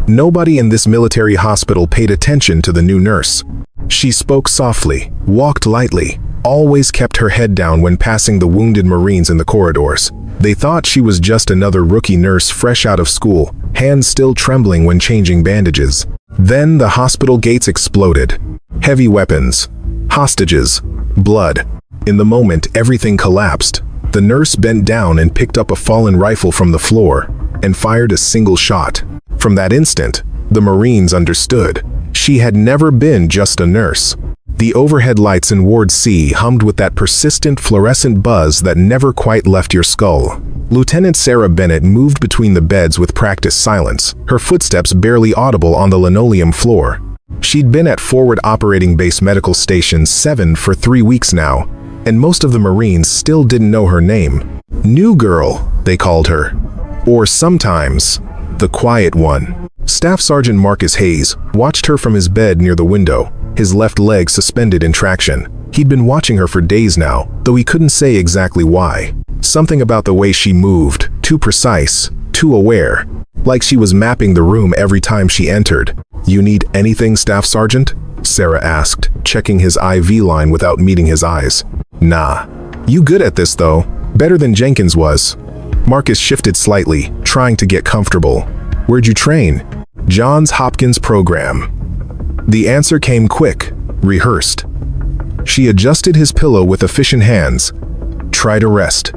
Nobody in this military hospital paid attention to the new nurse. She spoke softly, walked lightly, always kept her head down when passing the wounded Marines in the corridors. They thought she was just another rookie nurse fresh out of school, hands still trembling when changing bandages. Then the hospital gates exploded. Heavy weapons, hostages, blood. In the moment, everything collapsed. The nurse bent down and picked up a fallen rifle from the floor and fired a single shot. From that instant, the Marines understood. She had never been just a nurse. The overhead lights in Ward C hummed with that persistent fluorescent buzz that never quite left your skull. Lieutenant Sarah Bennett moved between the beds with practiced silence, her footsteps barely audible on the linoleum floor. She'd been at Forward Operating Base Medical Station 7 for 3 weeks now, and most of the Marines still didn't know her name. New Girl, they called her. Or sometimes, the Quiet One. Staff Sergeant Marcus Hayes watched her from his bed near the window, his left leg suspended in traction. He'd been watching her for days now, though he couldn't say exactly why. Something about the way she moved, too precise, too aware, like she was mapping the room every time she entered. "You need anything, Staff Sergeant?" Sarah asked, checking his IV line without meeting his eyes. "Nah. You good at this, though. Better than Jenkins was." Marcus shifted slightly, trying to get comfortable. "Where'd you train?" "Johns Hopkins program." The answer came quick, rehearsed. She adjusted his pillow with efficient hands. "Try to rest.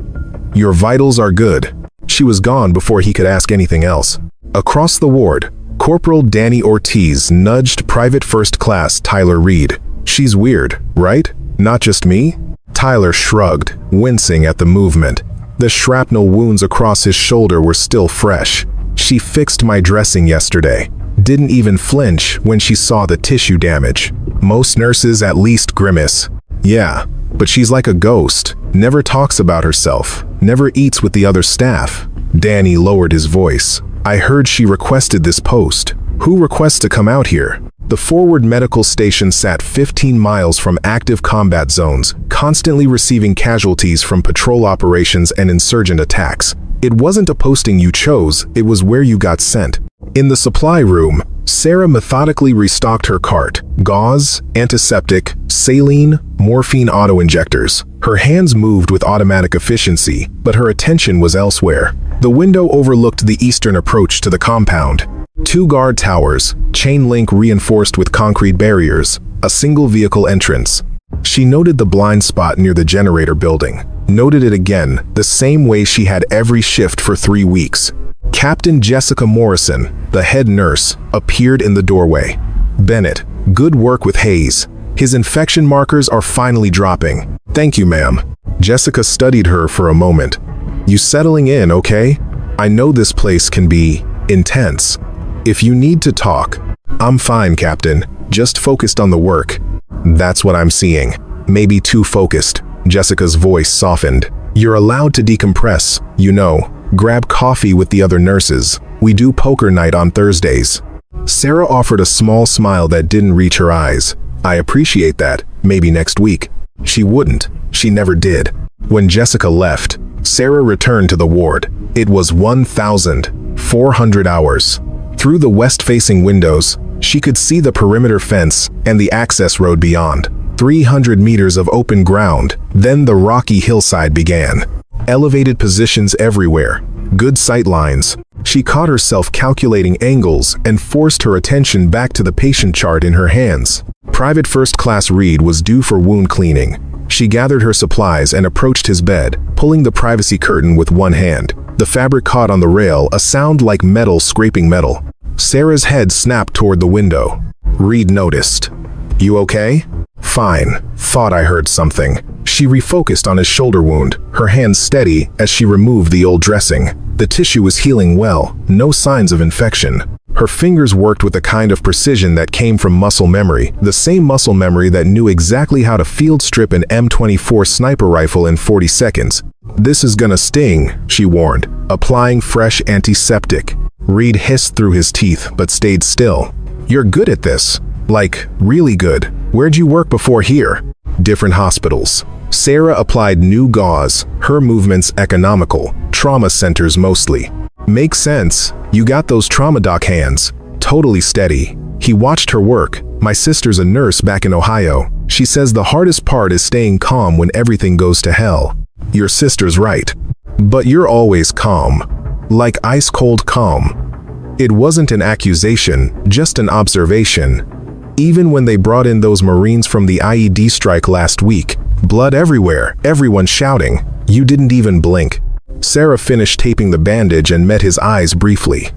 Your vitals are good." She was gone before he could ask anything else. Across the ward, Corporal Danny Ortiz nudged Private First Class Tyler Reed. "She's weird, right? Not just me?" Tyler shrugged, wincing at the movement. The shrapnel wounds across his shoulder were still fresh. "She fixed my dressing yesterday. Didn't even flinch when she saw the tissue damage. Most nurses at least grimace. Yeah, but she's like a ghost. Never talks about herself. Never eats with the other staff." Danny lowered his voice. "I heard she requested this post. Who requests to come out here?" The Forward Medical Station sat 15 miles from active combat zones, constantly receiving casualties from patrol operations and insurgent attacks. It wasn't a posting you chose, it was where you got sent. In the supply room, Sarah methodically restocked her cart. Gauze, antiseptic, saline, morphine auto-injectors. Her hands moved with automatic efficiency, but her attention was elsewhere. The window overlooked the eastern approach to the compound. 2 guard towers, chain link reinforced with concrete barriers, a single vehicle entrance. She noted the blind spot near the generator building. Noted it again, the same way she had every shift for 3 weeks. Captain Jessica Morrison, the head nurse, appeared in the doorway. "Bennett, good work with Hayes. His infection markers are finally dropping." "Thank you, ma'am." Jessica studied her for a moment. "You settling in, okay? I know this place can be intense. If you need to talk." "I'm fine, Captain. Just focused on the work." "That's what I'm seeing. Maybe too focused." Jessica's voice softened. "You're allowed to decompress, you know. Grab coffee with the other nurses. We do poker night on Thursdays." Sarah offered a small smile that didn't reach her eyes. "I appreciate that. Maybe next week." She wouldn't. She never did. When Jessica left, Sarah returned to the ward. It was 1,400 hours. Through the west-facing windows, she could see the perimeter fence and the access road beyond. 300 meters of open ground, then the rocky hillside began. Elevated positions everywhere, good sight lines. She caught herself calculating angles and forced her attention back to the patient chart in her hands. Private First Class Reed was due for wound cleaning. She gathered her supplies and approached his bed, pulling the privacy curtain with one hand. The fabric caught on the rail, a sound like metal scraping metal. Sarah's head snapped toward the window. Reed noticed. "You okay?" "Fine. Thought I heard something." She refocused on his shoulder wound, her hands steady as she removed the old dressing. The tissue was healing well, no signs of infection. Her fingers worked with a kind of precision that came from muscle memory, the same muscle memory that knew exactly how to field strip an M24 sniper rifle in 40 seconds. "This is gonna sting," she warned, applying fresh antiseptic. Reed hissed through his teeth but stayed still. "You're good at this. Like, really good. Where'd you work before here?" "Different hospitals." Sarah applied new gauze, her movements economical, trauma centers mostly. "Makes sense. You got those trauma doc hands." totally steady. He watched her work. My sister's a nurse back in Ohio. She says the hardest part is staying calm when everything goes to hell. Your sister's right. But you're always calm. Like ice-cold calm. It wasn't an accusation, just an observation. Even when they brought in those Marines from the IED strike last week, blood everywhere, everyone shouting, you didn't even blink. Sarah finished taping the bandage and met his eyes briefly.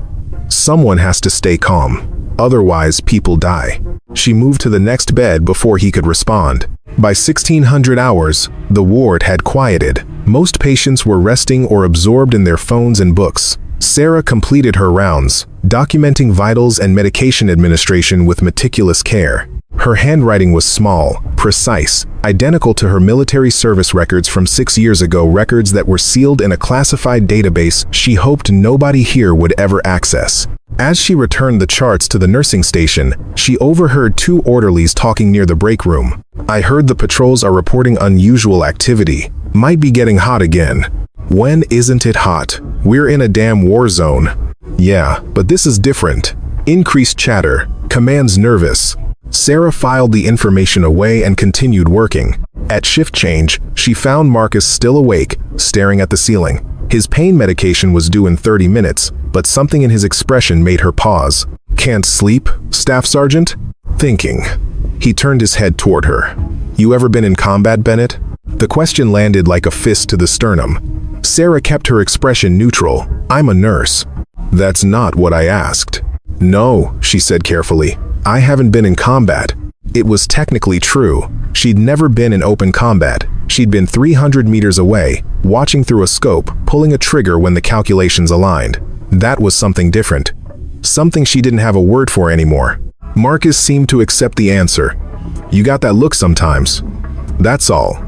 Someone has to stay calm. Otherwise, people die. She moved to the next bed before he could respond. By 1600 hours, the ward had quieted. Most patients were resting or absorbed in their phones and books. Sarah completed her rounds, documenting vitals and medication administration with meticulous care. Her handwriting was small, precise, identical to her military service records from 6 years ago, records that were sealed in a classified database she hoped nobody here would ever access. As she returned the charts to the nursing station, she overheard 2 orderlies talking near the break room. I heard the patrols are reporting unusual activity. Might be getting hot again. When isn't it hot? We're in a damn war zone. Yeah, but this is different. Increased chatter. Command's nervous. Sarah filed the information away and continued working. At shift change, she found Marcus still awake, staring at the ceiling. His pain medication was due in 30 minutes, but something in his expression made her pause. Can't sleep, Staff Sergeant? Thinking. He turned his head toward her. You ever been in combat, Bennett? The question landed like a fist to the sternum. Sarah kept her expression neutral. I'm a nurse. That's not what I asked. No, she said carefully. I haven't been in combat. It was technically true. She'd never been in open combat. She'd been 300 meters away, watching through a scope, pulling a trigger when the calculations aligned. That was something different. Something she didn't have a word for anymore. Marcus seemed to accept the answer. You got that look sometimes. That's all.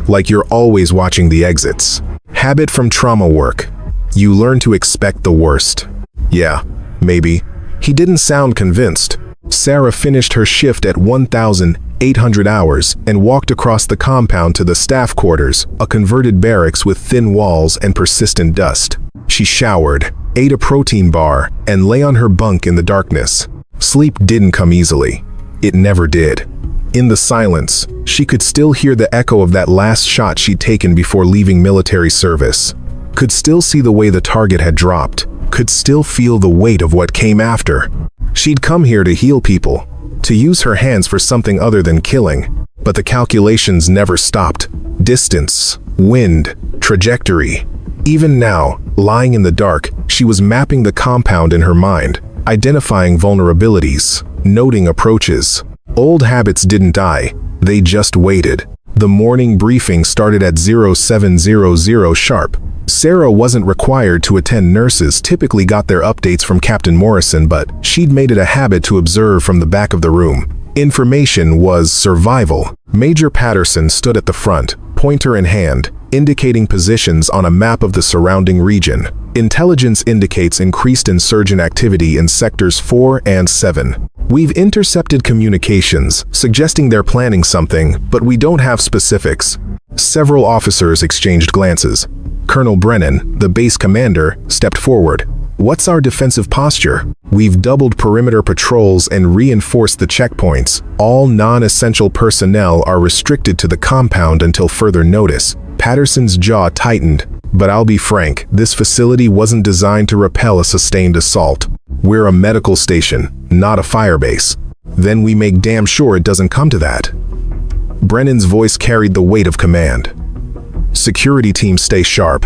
Like you're always watching the exits. Habit from trauma work. You learn to expect the worst. Yeah, maybe. He didn't sound convinced. Sarah finished her shift at 1,800 hours and walked across the compound to the staff quarters, a converted barracks with thin walls and persistent dust. She showered, ate a protein bar, and lay on her bunk in the darkness. Sleep didn't come easily. It never did. In the silence, she could still hear the echo of that last shot she'd taken before leaving military service. Could still see the way the target had dropped. Could still feel the weight of what came after. She'd come here to heal people, to use her hands for something other than killing. But the calculations never stopped. Distance, wind, trajectory. Even now, lying in the dark, she was mapping the compound in her mind, identifying vulnerabilities, noting approaches. Old habits didn't die, they just waited. The morning briefing started at 0700 sharp. Sarah wasn't required to attend. Nurses typically got their updates from Captain Morrison, but she'd made it a habit to observe from the back of the room. Information was survival. Major Patterson stood at the front, pointer in hand, indicating positions on a map of the surrounding region. Intelligence indicates increased insurgent activity in sectors 4 and 7. We've intercepted communications, suggesting they're planning something, but we don't have specifics. Several officers exchanged glances. Colonel Brennan, the base commander, stepped forward. What's our defensive posture? We've doubled perimeter patrols and reinforced the checkpoints. All non-essential personnel are restricted to the compound until further notice. Patterson's jaw tightened. But I'll be frank, this facility wasn't designed to repel a sustained assault. We're a medical station, not a firebase. Then we make damn sure it doesn't come to that. Brennan's voice carried the weight of command. Security teams stay sharp.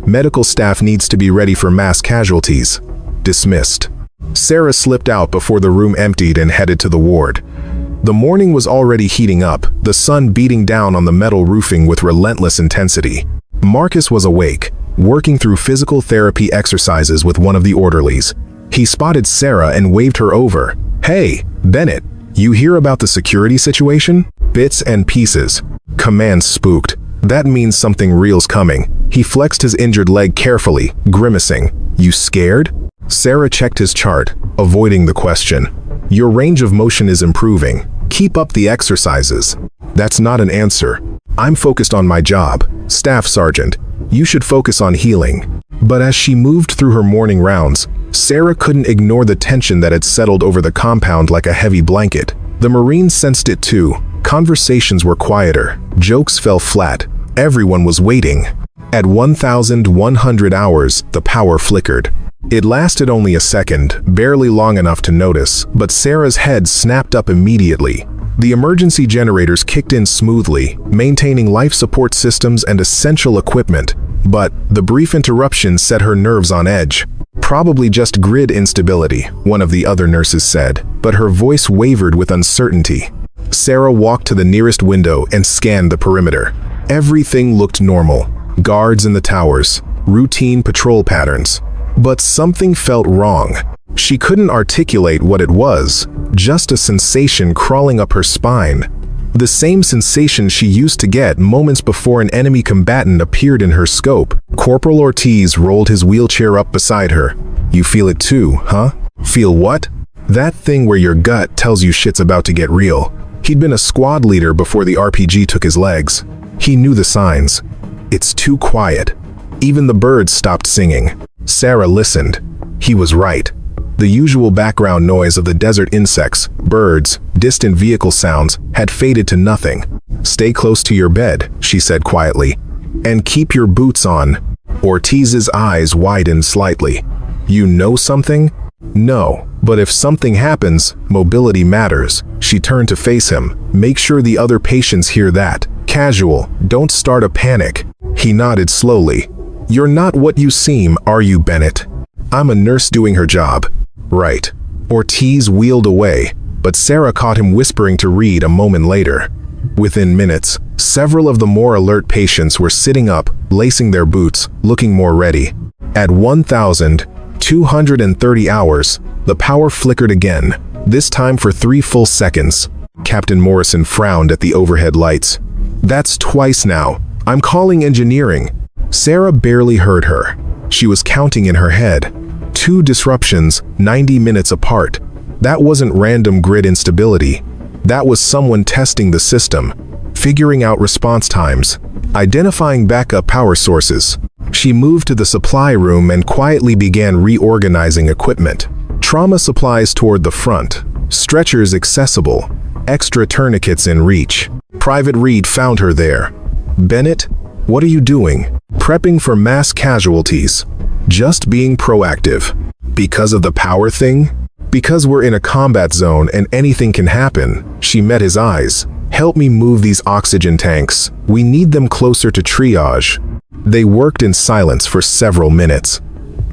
Medical staff needs to be ready for mass casualties. Dismissed. Sarah slipped out before the room emptied and headed to the ward. The morning was already heating up, the sun beating down on the metal roofing with relentless intensity. Marcus was awake, working through physical therapy exercises with one of the orderlies. He spotted Sarah and waved her over. Hey, Bennett, you hear about the security situation? Bits and pieces. Command spooked. That means something real's coming. He flexed his injured leg carefully, grimacing. You scared? Sarah checked his chart, avoiding the question. Your range of motion is improving. Keep up the exercises. That's not an answer. I'm focused on my job. Staff Sergeant, you should focus on healing. But as she moved through her morning rounds, Sarah couldn't ignore the tension that had settled over the compound like a heavy blanket. The Marines sensed it too. Conversations were quieter. Jokes fell flat. Everyone was waiting. At 1,100 hours, the power flickered. It lasted only a second, barely long enough to notice, but Sarah's head snapped up immediately. The emergency generators kicked in smoothly, maintaining life support systems and essential equipment. But the brief interruption set her nerves on edge. "Probably just grid instability," one of the other nurses said, but her voice wavered with uncertainty. Sarah walked to the nearest window and scanned the perimeter. Everything looked normal. Guards in the towers, routine patrol patterns. But something felt wrong. She couldn't articulate what it was, just a sensation crawling up her spine. The same sensation she used to get moments before an enemy combatant appeared in her scope. Corporal Ortiz rolled his wheelchair up beside her. "You feel it too, huh?" "Feel what?" "That thing where your gut tells you shit's about to get real." He'd been a squad leader before the RPG took his legs. He knew the signs. It's too quiet. Even the birds stopped singing. Sarah listened. He was right. The usual background noise of the desert insects, birds, distant vehicle sounds had faded to nothing. "Stay close to your bed," she said quietly. "And keep your boots on." Ortiz's eyes widened slightly. "You know something?" "No, but if something happens, mobility matters." She turned to face him. "Make sure the other patients hear that. Casual, don't start a panic." He nodded slowly. "You're not what you seem, are you, Bennett?" "I'm a nurse doing her job." "Right." Ortiz wheeled away, but Sarah caught him whispering to Reed a moment later. Within minutes, several of the more alert patients were sitting up, lacing their boots, looking more ready. At 1,230 hours, the power flickered again, this time for 3 full seconds. Captain Morrison frowned at the overhead lights. "That's twice now. I'm calling engineering." Sarah barely heard her. She was counting in her head. 2 disruptions, 90 minutes apart. That wasn't random grid instability. That was someone testing the system, figuring out response times, identifying backup power sources. She moved to the supply room and quietly began reorganizing equipment. Trauma supplies toward the front, stretchers accessible, extra tourniquets in reach. Private Reed found her there. "Bennett, what are you doing?" "Prepping for mass casualties. Just being proactive." "Because of the power thing?" "Because we're in a combat zone and anything can happen." She met his eyes. "Help me move these oxygen tanks. We need them closer to triage." They worked in silence for several minutes.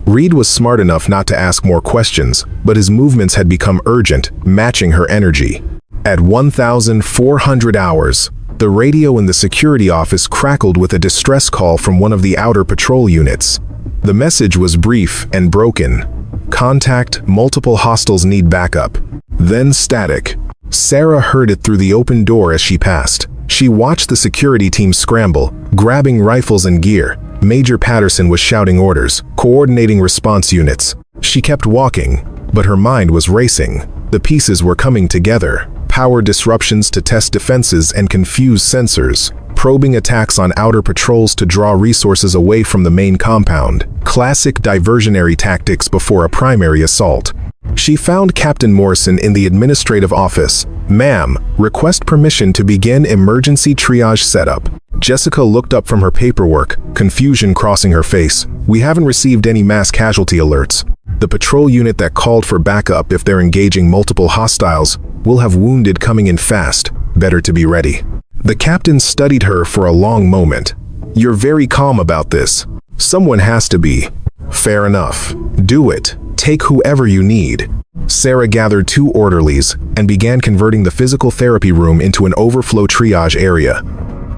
Reed was smart enough not to ask more questions, but his movements had become urgent, matching her energy. At 1,400 hours, the radio in the security office crackled with a distress call from one of the outer patrol units. The message was brief and broken. "Contact, multiple hostiles need backup." Then static. Sarah heard it through the open door as she passed. She watched the security team scramble, grabbing rifles and gear. Major Patterson was shouting orders, coordinating response units. She kept walking, but her mind was racing. The pieces were coming together. Power disruptions to test defenses and confuse sensors. Probing attacks on outer patrols to draw resources away from the main compound. Classic diversionary tactics before a primary assault. She found Captain Morrison in the administrative office. "Ma'am, request permission to begin emergency triage setup." Jessica looked up from her paperwork, confusion crossing her face. "We haven't received any mass casualty alerts. The patrol unit that called for backup if they're engaging multiple hostiles will have wounded coming in fast. Better to be ready." The captain studied her for a long moment. "You're very calm about this." "Someone has to be." "Fair enough. Do it. Take whoever you need." Sarah gathered 2 orderlies and began converting the physical therapy room into an overflow triage area.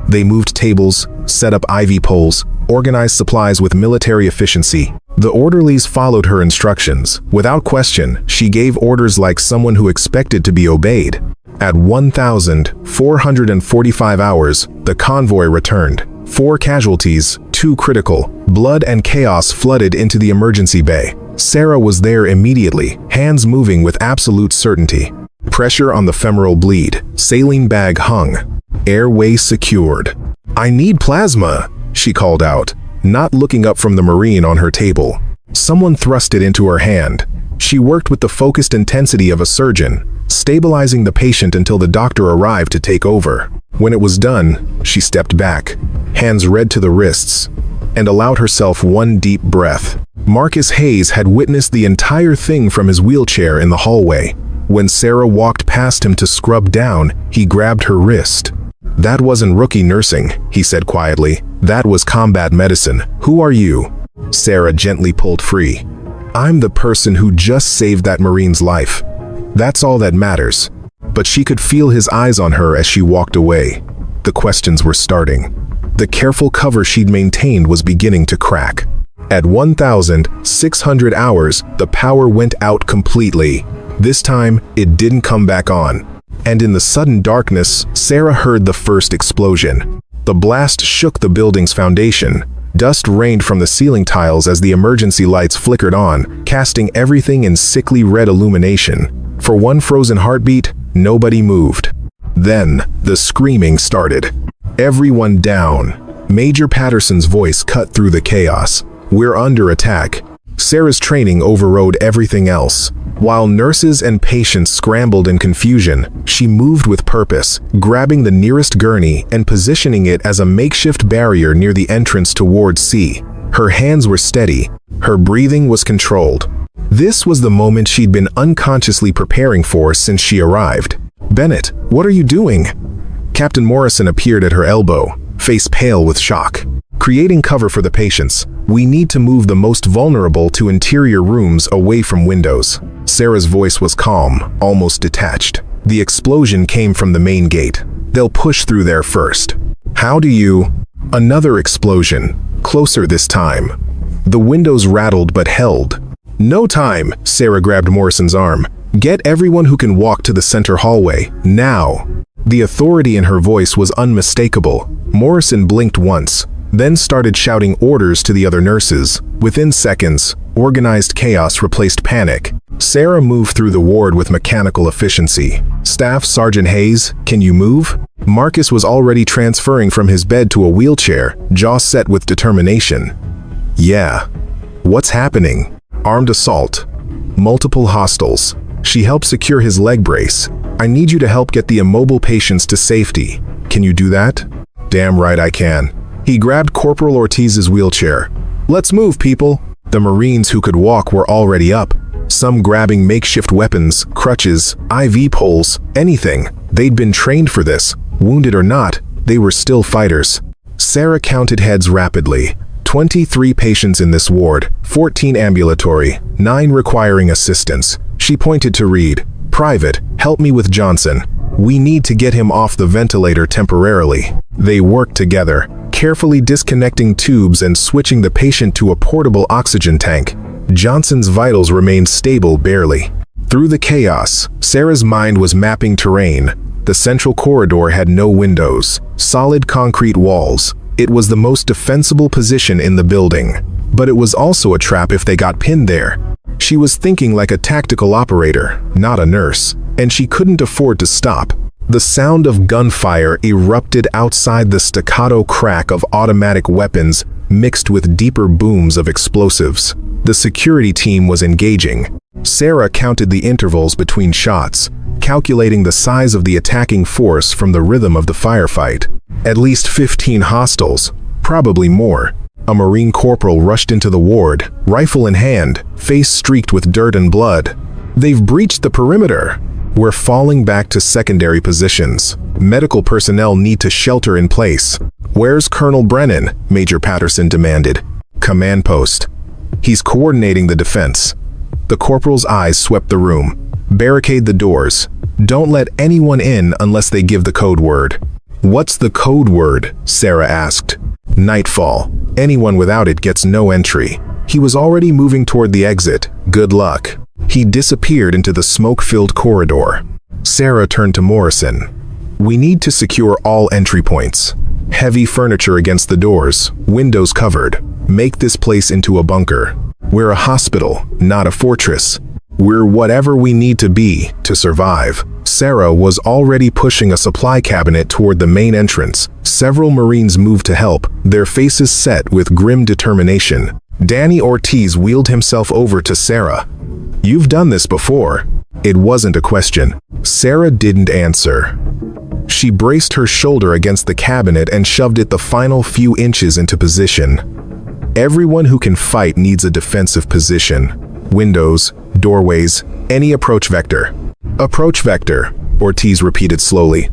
They moved tables, set up IV poles, organized supplies with military efficiency. The orderlies followed her instructions. Without question, she gave orders like someone who expected to be obeyed. At 1,445 hours, the convoy returned. 4 casualties, 2 critical. Blood and chaos flooded into the emergency bay. Sarah was there immediately, hands moving with absolute certainty. Pressure on the femoral bleed. Saline bag hung. Airway secured. "I need plasma," she called out, not looking up from the Marine on her table. Someone thrust it into her hand. She worked with the focused intensity of a surgeon, stabilizing the patient until the doctor arrived to take over. When it was done, she stepped back, hands red to the wrists, and allowed herself one deep breath. Marcus Hayes had witnessed the entire thing from his wheelchair in the hallway. When Sarah walked past him to scrub down, he grabbed her wrist. "That wasn't rookie nursing," he said quietly. "That was combat medicine. Who are you?" Sarah gently pulled free. "I'm the person who just saved that Marine's life. That's all that matters." But she could feel his eyes on her as she walked away. The questions were starting. The careful cover she'd maintained was beginning to crack. At 1,600 hours, the power went out completely. This time, it didn't come back on. And in the sudden darkness, Sarah heard the first explosion. The blast shook the building's foundation. Dust rained from the ceiling tiles as the emergency lights flickered on, casting everything in sickly red illumination. For one frozen heartbeat, nobody moved. Then, the screaming started. "Everyone down." Major Patterson's voice cut through the chaos. "We're under attack." Sarah's training overrode everything else. While nurses and patients scrambled in confusion, she moved with purpose, grabbing the nearest gurney and positioning it as a makeshift barrier near the entrance to Ward C. Her hands were steady. Her breathing was controlled. This was the moment she'd been unconsciously preparing for since she arrived. "Bennett, what are you doing?" Captain Morrison appeared at her elbow, face pale with shock. "Creating cover for the patients. We need to move the most vulnerable to interior rooms away from windows." Sarah's voice was calm, almost detached. "The explosion came from the main gate. They'll push through there first." "How do you—" Another explosion, closer this time. The windows rattled but held. "No time," Sarah grabbed Morrison's arm. "Get everyone who can walk to the center hallway, now." The authority in her voice was unmistakable. Morrison blinked once, then started shouting orders to the other nurses. Within seconds, organized chaos replaced panic. Sarah moved through the ward with mechanical efficiency. "Staff Sergeant Hayes, can you move?" Marcus was already transferring from his bed to a wheelchair, jaw set with determination. "Yeah." "What's happening?" "Armed assault. Multiple hostiles." She helped secure his leg brace. "I need you to help get the immobile patients to safety. Can you do that?" "Damn right I can." He grabbed Corporal Ortiz's wheelchair. "Let's move, people." The Marines who could walk were already up, some grabbing makeshift weapons, crutches, IV poles, anything. They'd been trained for this. Wounded or not, they were still fighters. Sarah counted heads rapidly. 23 patients in this ward, 14 ambulatory, 9 requiring assistance. She pointed to Reed. "Private, help me with Johnson. We need to get him off the ventilator temporarily." They worked together, carefully disconnecting tubes and switching the patient to a portable oxygen tank. Johnson's vitals remained stable barely. Through the chaos, Sarah's mind was mapping terrain. The central corridor had no windows, solid concrete walls. It was the most defensible position in the building. But it was also a trap if they got pinned there. She was thinking like a tactical operator, not a nurse, and she couldn't afford to stop. The sound of gunfire erupted outside the staccato crack of automatic weapons mixed with deeper booms of explosives. The security team was engaging. Sarah counted the intervals between shots, calculating the size of the attacking force from the rhythm of the firefight. At least 15 hostiles, probably more. A Marine corporal rushed into the ward, rifle in hand, face streaked with dirt and blood. "They've breached the perimeter." "We're falling back to secondary positions. Medical personnel need to shelter in place." "Where's Colonel Brennan?" Major Patterson demanded. "Command post. He's coordinating the defense." The corporal's eyes swept the room. "Barricade the doors. Don't let anyone in unless they give the code word." "What's the code word?" Sarah asked. "Nightfall. Anyone without it gets no entry." He was already moving toward the exit. "Good luck." He disappeared into the smoke-filled corridor. Sarah turned to Morrison. "We need to secure all entry points. Heavy furniture against the doors, windows covered. Make this place into a bunker. We're a hospital, not a fortress. We're whatever we need to be to survive." Sarah was already pushing a supply cabinet toward the main entrance. Several Marines moved to help, their faces set with grim determination. Danny Ortiz wheeled himself over to Sarah. "You've done this before." It wasn't a question. Sarah didn't answer. She braced her shoulder against the cabinet and shoved it the final few inches into position. Everyone who can fight needs a defensive position. Windows, doorways, any approach vector. Approach vector, Ortiz repeated slowly.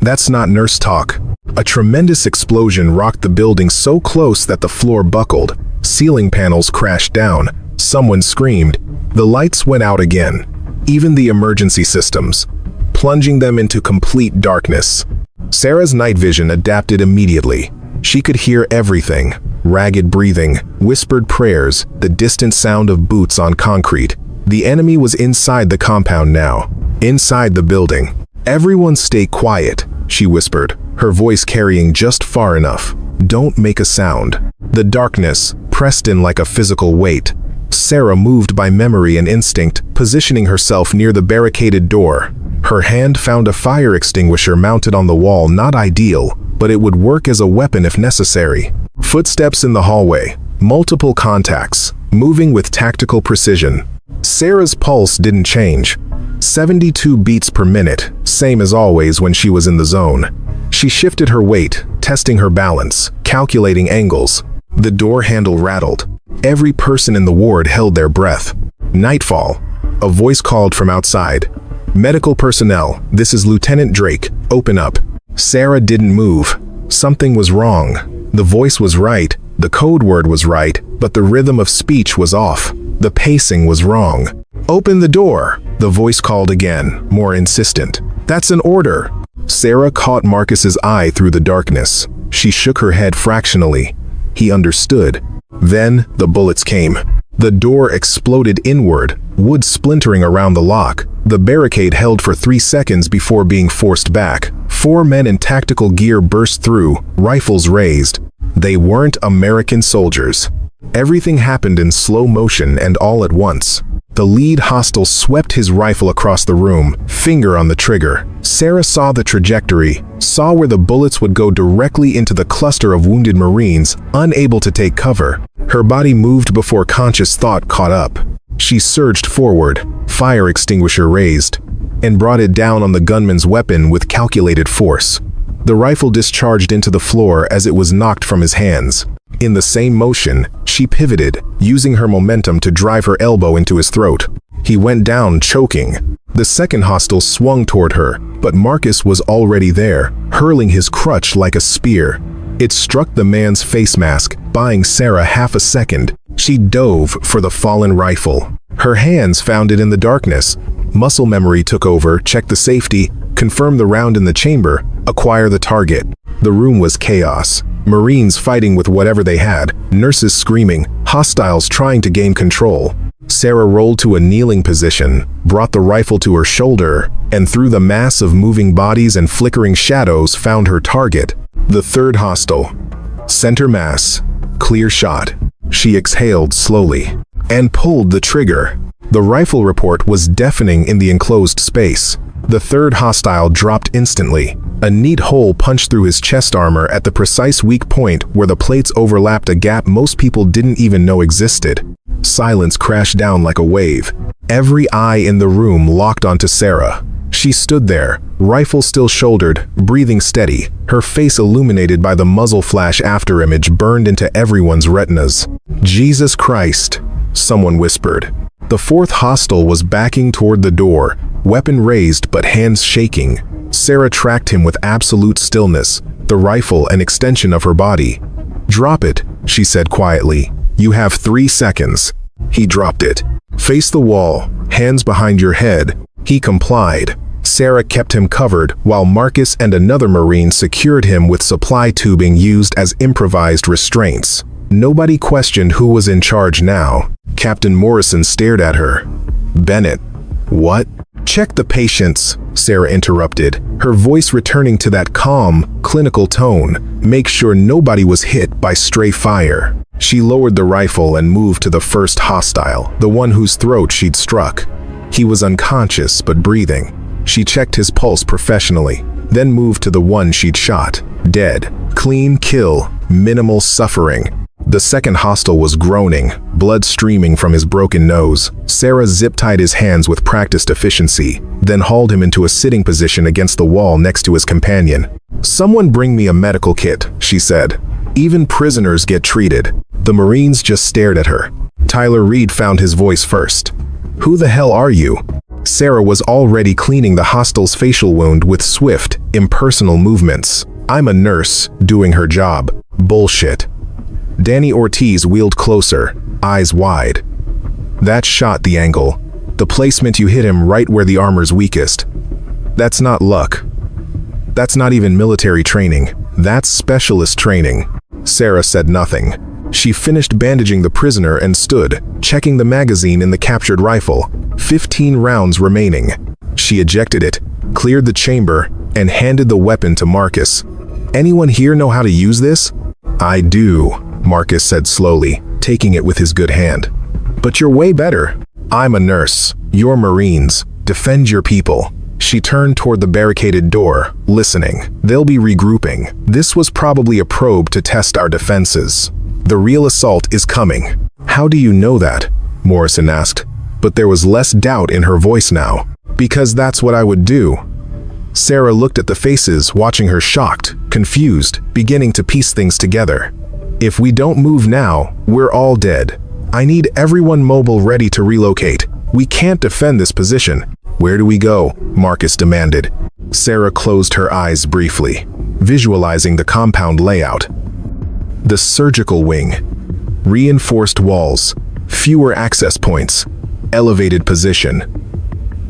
That's not nurse talk. A tremendous explosion rocked the building so close that the floor buckled. Ceiling panels crashed down. Someone screamed. The lights went out again. Even the emergency systems, plunging them into complete darkness. Sarah's night vision adapted immediately. She could hear everything. Ragged breathing, whispered prayers, the distant sound of boots on concrete. The enemy was inside the compound now. Inside the building. "Everyone stay quiet," she whispered, her voice carrying just far enough. "Don't make a sound." The darkness pressed in like a physical weight. Sarah moved by memory and instinct, positioning herself near the barricaded door. Her hand found a fire extinguisher mounted on the wall, not ideal, but it would work as a weapon if necessary. Footsteps in the hallway, multiple contacts, moving with tactical precision. Sarah's pulse didn't change. 72 beats per minute, same as always when she was in the zone. She shifted her weight, testing her balance, calculating angles. The door handle rattled. Every person in the ward held their breath. Nightfall. A voice called from outside. "Medical personnel, this is Lieutenant Drake. Open up." Sarah didn't move. Something was wrong. The voice was right, the code word was right, but the rhythm of speech was off. The pacing was wrong. "Open the door," the voice called again, more insistent. "That's an order." Sarah caught Marcus's eye through the darkness. She shook her head fractionally. He understood. Then the bullets came. The door exploded inward, wood splintering around the lock. The barricade held for 3 seconds before being forced back. 4 men in tactical gear burst through, rifles raised. They weren't American soldiers. Everything happened in slow motion and all at once. The lead hostile swept his rifle across the room, finger on the trigger. Sarah saw the trajectory, saw where the bullets would go directly into the cluster of wounded Marines, unable to take cover. Her body moved before conscious thought caught up. She surged forward, fire extinguisher raised, and brought it down on the gunman's weapon with calculated force. The rifle discharged into the floor as it was knocked from his hands. In the same motion, she pivoted, using her momentum to drive her elbow into his throat. He went down, choking. The second hostile swung toward her, but Marcus was already there, hurling his crutch like a spear. It struck the man's face mask, buying Sarah half a second. She dove for the fallen rifle. Her hands found it in the darkness. Muscle memory took over, checked the safety, confirmed the round in the chamber, acquire the target. The room was chaos. Marines fighting with whatever they had, nurses screaming, hostiles trying to gain control. Sarah rolled to a kneeling position, brought the rifle to her shoulder, and through the mass of moving bodies and flickering shadows found her target. The third hostile. Center mass. Clear shot. She exhaled slowly and pulled the trigger. The rifle report was deafening in the enclosed space. The third hostile dropped instantly. A neat hole punched through his chest armor at the precise weak point where the plates overlapped a gap most people didn't even know existed. Silence crashed down like a wave. Every eye in the room locked onto Sarah. She stood there, rifle still shouldered, breathing steady, her face illuminated by the muzzle flash afterimage burned into everyone's retinas. "Jesus Christ," someone whispered. The fourth hostile was backing toward the door, weapon raised but hands shaking. Sarah tracked him with absolute stillness, the rifle an extension of her body. "Drop it," she said quietly. "You have 3 seconds." He dropped it. "Face the wall, hands behind your head." He complied. Sarah kept him covered while Marcus and another Marine secured him with supply tubing used as improvised restraints. Nobody questioned who was in charge now. Captain Morrison stared at her. "Bennett." "What?" "Check the patients," Sarah interrupted, her voice returning to that calm, clinical tone. "Make sure nobody was hit by stray fire." She lowered the rifle and moved to the first hostile, the one whose throat she'd struck. He was unconscious but breathing. She checked his pulse professionally, then moved to the one she'd shot. Dead. Clean kill, minimal suffering. The second hostile was groaning, blood streaming from his broken nose. Sarah zip-tied his hands with practiced efficiency, then hauled him into a sitting position against the wall next to his companion. "Someone bring me a medical kit," she said. "Even prisoners get treated." The Marines just stared at her. Tyler Reed found his voice first. "Who the hell are you?" Sarah was already cleaning the hostile's facial wound with swift, impersonal movements. "I'm a nurse, doing her job." "Bullshit." Danny Ortiz wheeled closer, eyes wide. "That shot, the angle. The placement you hit him right where the armor's weakest. That's not luck. That's not even military training. That's specialist training." Sarah said nothing. She finished bandaging the prisoner and stood, checking the magazine in the captured rifle. 15 rounds remaining. She ejected it, cleared the chamber, and handed the weapon to Marcus. "Anyone here know how to use this?" "I do," Marcus said slowly, taking it with his good hand. "But you're way better." "I'm a nurse. You're Marines. Defend your people." She turned toward the barricaded door, listening. "They'll be regrouping. This was probably a probe to test our defenses. The real assault is coming." "How do you know that?" Morrison asked, but there was less doubt in her voice now. "Because that's what I would do." Sarah looked at the faces, watching her shocked, confused, beginning to piece things together. "If we don't move now, we're all dead. I need everyone mobile, ready to relocate. We can't defend this position." "Where do we go?" Marcus demanded. Sarah closed her eyes briefly, visualizing the compound layout. The surgical wing. Reinforced walls, fewer access points, elevated position.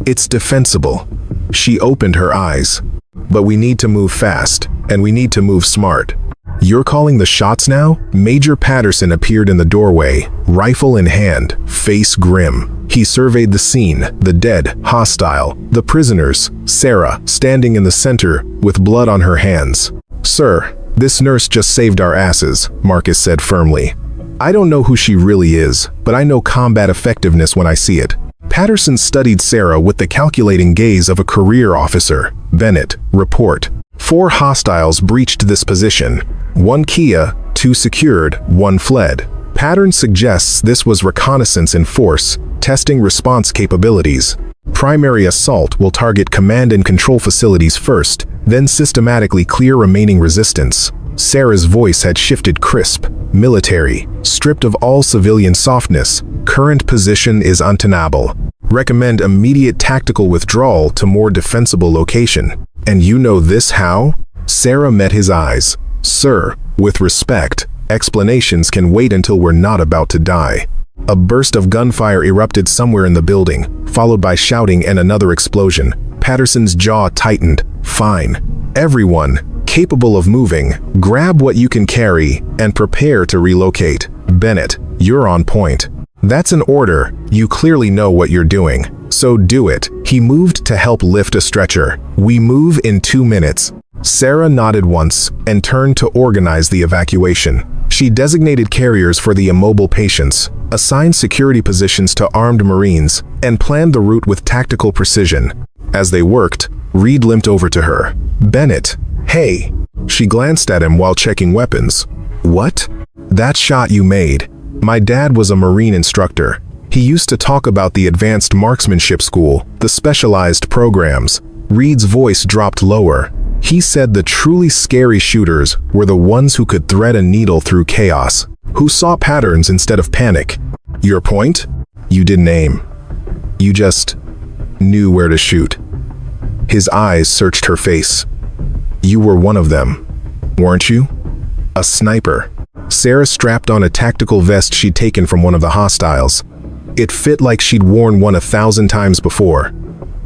"It's defensible." She opened her eyes. "But we need to move fast, and we need to move smart." "You're calling the shots now?" Major Patterson appeared in the doorway, rifle in hand, face grim. He surveyed the scene, the dead, hostile, the prisoners, Sarah, standing in the center, with blood on her hands. "Sir, this nurse just saved our asses," Marcus said firmly. "I don't know who she really is, but I know combat effectiveness when I see it." Patterson studied Sarah with the calculating gaze of a career officer. "Bennett, report. 4 hostiles breached this position. 1 Kia, 2 secured, 1 fled. Pattern suggests this was reconnaissance in force, testing response capabilities. Primary assault will target command and control facilities first, then systematically clear remaining resistance." Sarah's voice had shifted crisp, military, stripped of all civilian softness. "Current position is untenable. Recommend immediate tactical withdrawal to more defensible location." "And you know this how?" Sarah met his eyes. "Sir, with respect, explanations can wait until we're not about to die." A burst of gunfire erupted somewhere in the building, followed by shouting and another explosion. Patterson's jaw tightened. "Fine. Everyone, capable of moving, grab what you can carry and prepare to relocate." "Bennett, you're on point." "That's an order. You clearly know what you're doing. So do it." He moved to help lift a stretcher. "We move in 2 minutes." Sarah nodded once and turned to organize the evacuation. She designated carriers for the immobile patients, assigned security positions to armed Marines, and planned the route with tactical precision. As they worked, Reed limped over to her. "Bennett, hey." She glanced at him while checking weapons. "What?" "That shot you made. My dad was a Marine instructor. He used to talk about the advanced marksmanship school, the specialized programs." Reed's voice dropped lower. He said the truly scary shooters were the ones who could thread a needle through chaos, who saw patterns instead of panic. "Your point?" "You didn't aim. You just knew where to shoot." His eyes searched her face. "You were one of them, weren't you? A sniper." Sarah strapped on a tactical vest she'd taken from one of the hostiles. It fit like she'd worn one 1,000 times before.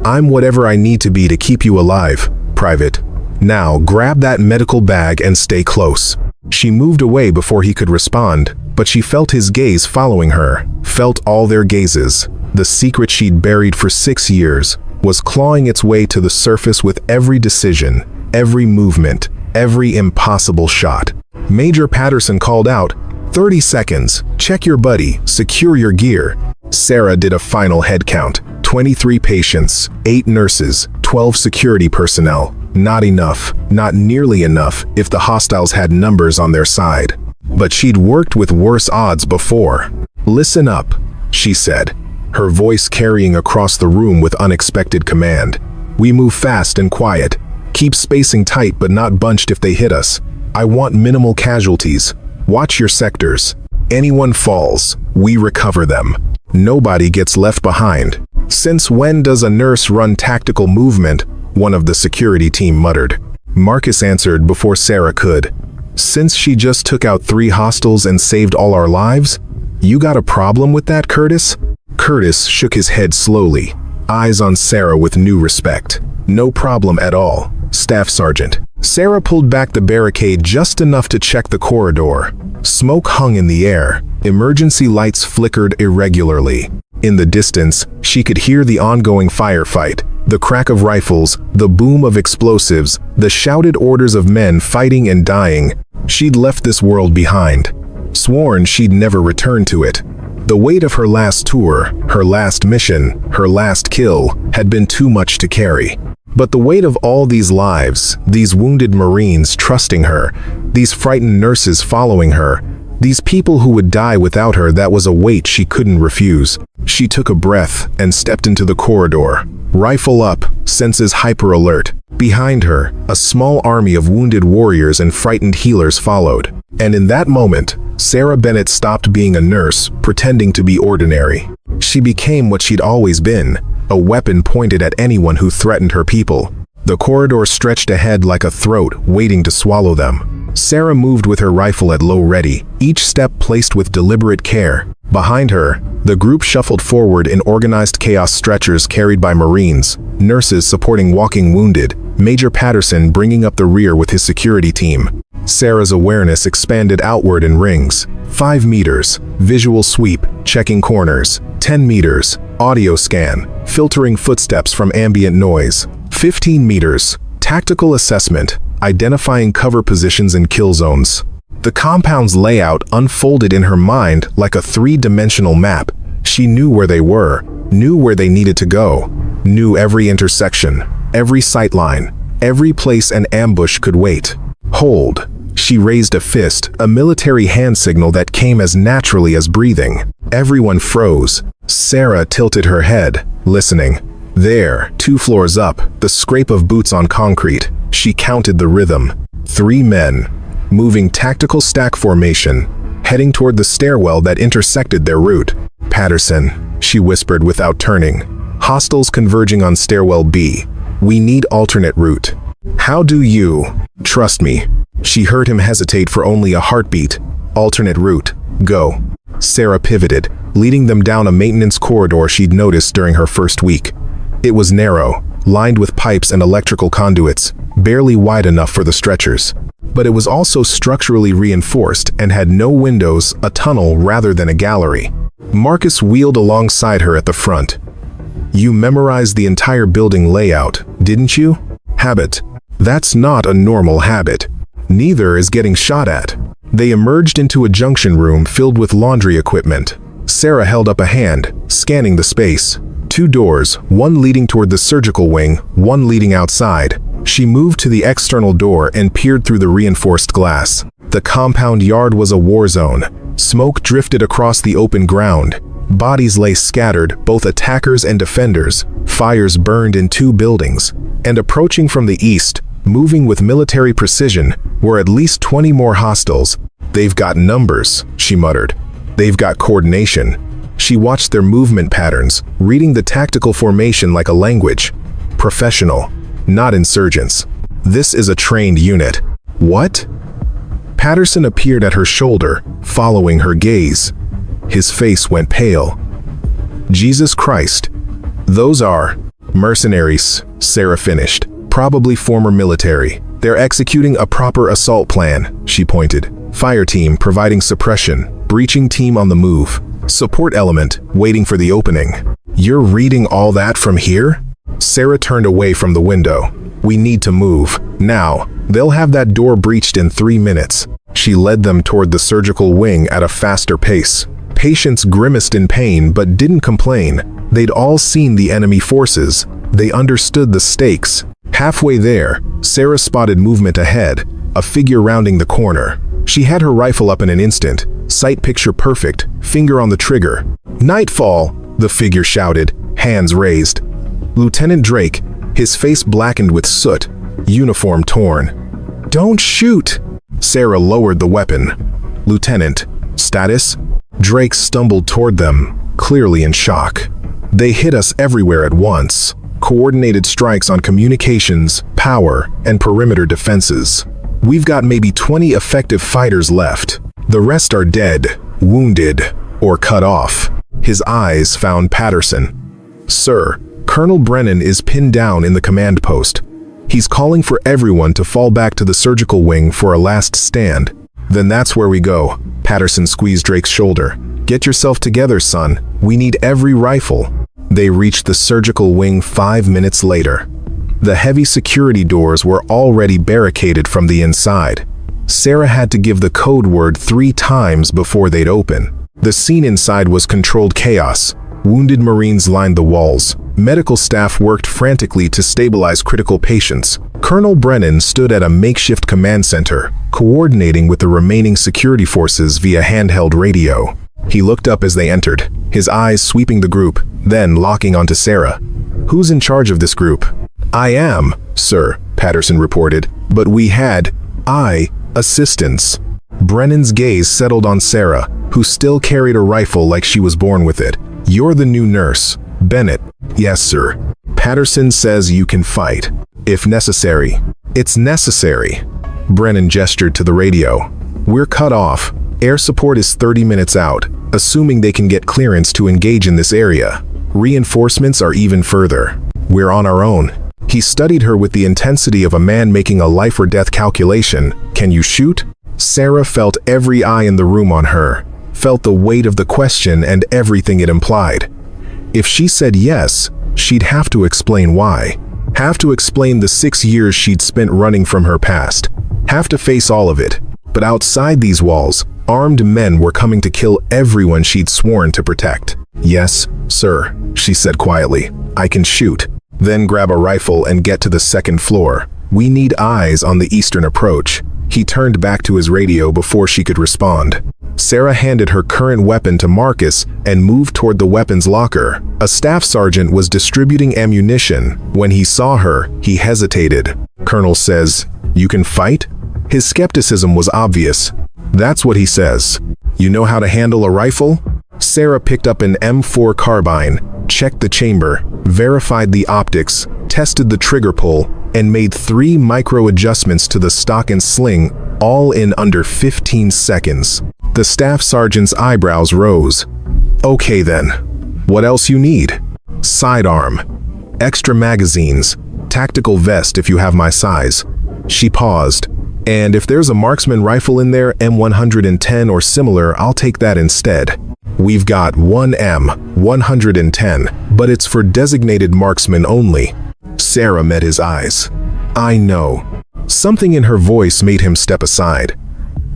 "I'm whatever I need to be to keep you alive, Private. Now grab that medical bag and stay close." She moved away before he could respond, but she felt his gaze following her, felt all their gazes. The secret she'd buried for 6 years was clawing its way to the surface with every decision, every movement, every impossible shot. Major Patterson called out, 30 seconds, check your buddy, secure your gear." Sarah did a final head count. 23 patients, 8 nurses, 12 security personnel. Not enough, not nearly enough if the hostiles had numbers on their side. but she'd worked with worse odds before. "Listen up," she said, her voice carrying across the room with unexpected command. "We move fast and quiet. Keep spacing tight but not bunched if they hit us. I want minimal casualties. Watch your sectors. Anyone falls, we recover them. Nobody gets left behind." "Since when does a nurse run tactical movement?" one of the security team muttered. Marcus answered before Sarah could. "Since she just took out 3 hostiles and saved all our lives? You got a problem with that, Curtis?" Curtis shook his head slowly, eyes on Sarah with new respect. "No problem at all, Staff Sergeant." Sarah pulled back the barricade just enough to check the corridor. Smoke hung in the air. Emergency lights flickered irregularly. In the distance, she could hear the ongoing firefight, the crack of rifles, the boom of explosives, the shouted orders of men fighting and dying. She'd left this world behind, sworn she'd never return to it. The weight of her last tour, her last mission, her last kill, had been too much to carry. But the weight of all these lives, these wounded Marines trusting her, these frightened nurses following her, these people who would die without her, that was a weight she couldn't refuse. She took a breath and stepped into the corridor. Rifle up, senses hyper-alert. Behind her, a small army of wounded warriors and frightened healers followed. And in that moment, Sarah Bennett stopped being a nurse, pretending to be ordinary. She became what she'd always been, a weapon pointed at anyone who threatened her people. The corridor stretched ahead like a throat waiting to swallow them. Sarah moved with her rifle at low ready, each step placed with deliberate care. Behind her, the group shuffled forward in organized chaos, stretchers carried by Marines, nurses supporting walking wounded, Major Patterson bringing up the rear with his security team. Sarah's awareness expanded outward in rings. 5 meters, visual sweep, checking corners. 10 meters, audio scan, filtering footsteps from ambient noise. 15 meters, tactical assessment, identifying cover positions and kill zones. The compound's layout unfolded in her mind like a 3-dimensional map. She knew where they were, knew where they needed to go, knew every intersection, every sightline, every place an ambush could wait. Hold. She raised a fist, a military hand signal that came as naturally as breathing. Everyone froze. Sarah tilted her head, listening. There, 2 floors up, the scrape of boots on concrete. She counted the rhythm. 3 men, moving tactical stack formation, heading toward the stairwell that intersected their route. "Patterson," she whispered without turning. "Hostiles converging on stairwell B. We need alternate route." "How do you?" "Trust me." She heard him hesitate for only a heartbeat. "Alternate route. Go." Sarah pivoted, leading them down a maintenance corridor she'd noticed during her first week. It was narrow, lined with pipes and electrical conduits, barely wide enough for the stretchers. But it was also structurally reinforced and had no windows, a tunnel rather than a gallery. Marcus wheeled alongside her at the front. "You memorized the entire building layout, didn't you?" "Habit. That's not a normal habit. Neither is getting shot at." They emerged into a junction room filled with laundry equipment. Sarah held up a hand, scanning the space. 2 doors, one leading toward the surgical wing, one leading outside. She moved to the external door and peered through the reinforced glass. The compound yard was a war zone. Smoke drifted across the open ground. Bodies lay scattered, both attackers and defenders. Fires burned in 2 buildings. And approaching from the east, moving with military precision, were at least 20 more hostiles. "They've got numbers," she muttered. "They've got coordination." She watched their movement patterns, reading the tactical formation like a language. Professional, not insurgents. "This is a trained unit." "What?" Patterson appeared at her shoulder, following her gaze. His face went pale. "Jesus Christ. Those are mercenaries," Sarah finished. "Probably former military. They're executing a proper assault plan," she pointed. "Fire team providing suppression, breaching team on the move. Support element waiting for the opening." "You're reading all that from here?" Sarah turned away from the window. "We need to move. Now. They'll have that door breached in 3 minutes." She led them toward the surgical wing at a faster pace. Patients grimaced in pain but didn't complain. They'd all seen the enemy forces. They understood the stakes. Halfway there, Sarah spotted movement ahead, a figure rounding the corner. She had her rifle up in an instant, sight picture perfect, finger on the trigger. "Nightfall!" the figure shouted, hands raised. Lieutenant Drake, his face blackened with soot, uniform torn. "Don't shoot!" Sarah lowered the weapon. "Lieutenant, status?" Drake stumbled toward them, clearly in shock. "They hit us everywhere at once. Coordinated strikes on communications, power, and perimeter defenses. We've got maybe 20 effective fighters left. The rest are dead, wounded, or cut off." His eyes found Patterson. "Sir, Colonel Brennan is pinned down in the command post. He's calling for everyone to fall back to the surgical wing for a last stand." "Then that's where we go." Patterson squeezed Drake's shoulder. "Get yourself together, son. We need every rifle." They reached the surgical wing 5 minutes later. The heavy security doors were already barricaded from the inside. Sarah had to give the code word 3 times before they'd open. The scene inside was controlled chaos. Wounded Marines lined the walls. Medical staff worked frantically to stabilize critical patients. Colonel Brennan stood at a makeshift command center, coordinating with the remaining security forces via handheld radio. He looked up as they entered, his eyes sweeping the group, then locking onto Sarah. "Who's in charge of this group?" "I am, sir," Patterson reported, "but we had, assistants." Brennan's gaze settled on Sarah, who still carried a rifle like she was born with it. "You're the new nurse, Bennett." "Yes, sir." "Patterson says you can fight, if necessary." "It's necessary." Brennan gestured to the radio. "We're cut off. Air support is 30 minutes out, assuming they can get clearance to engage in this area. Reinforcements are even further. We're on our own." He studied her with the intensity of a man making a life or death calculation. "Can you shoot?" Sarah felt every eye in the room on her, felt the weight of the question and everything it implied. If she said yes, she'd have to explain why. Have to explain the 6 years she'd spent running from her past. Have to face all of it. But outside these walls, armed men were coming to kill everyone she'd sworn to protect. "Yes, sir," she said quietly. "I can shoot. Then grab a rifle and get to the 2nd floor. We need eyes on the eastern approach." He turned back to his radio before she could respond. Sarah handed her current weapon to Marcus and moved toward the weapons locker. A staff sergeant was distributing ammunition. When he saw her, he hesitated. "Colonel says, you can fight?" His skepticism was obvious. "That's what he says. You know how to handle a rifle?" Sarah picked up an M4 carbine, checked the chamber, verified the optics, tested the trigger pull, and made 3 micro adjustments to the stock and sling, all in under 15 seconds. The staff sergeant's eyebrows rose. "Okay then. What else you need?" "Sidearm. Extra magazines. Tactical vest if you have my size." She paused. "And if there's a marksman rifle in there, M110 or similar, I'll take that instead." "We've got one M110, but it's for designated marksmen only." Sarah met his eyes. "I know." Something in her voice made him step aside.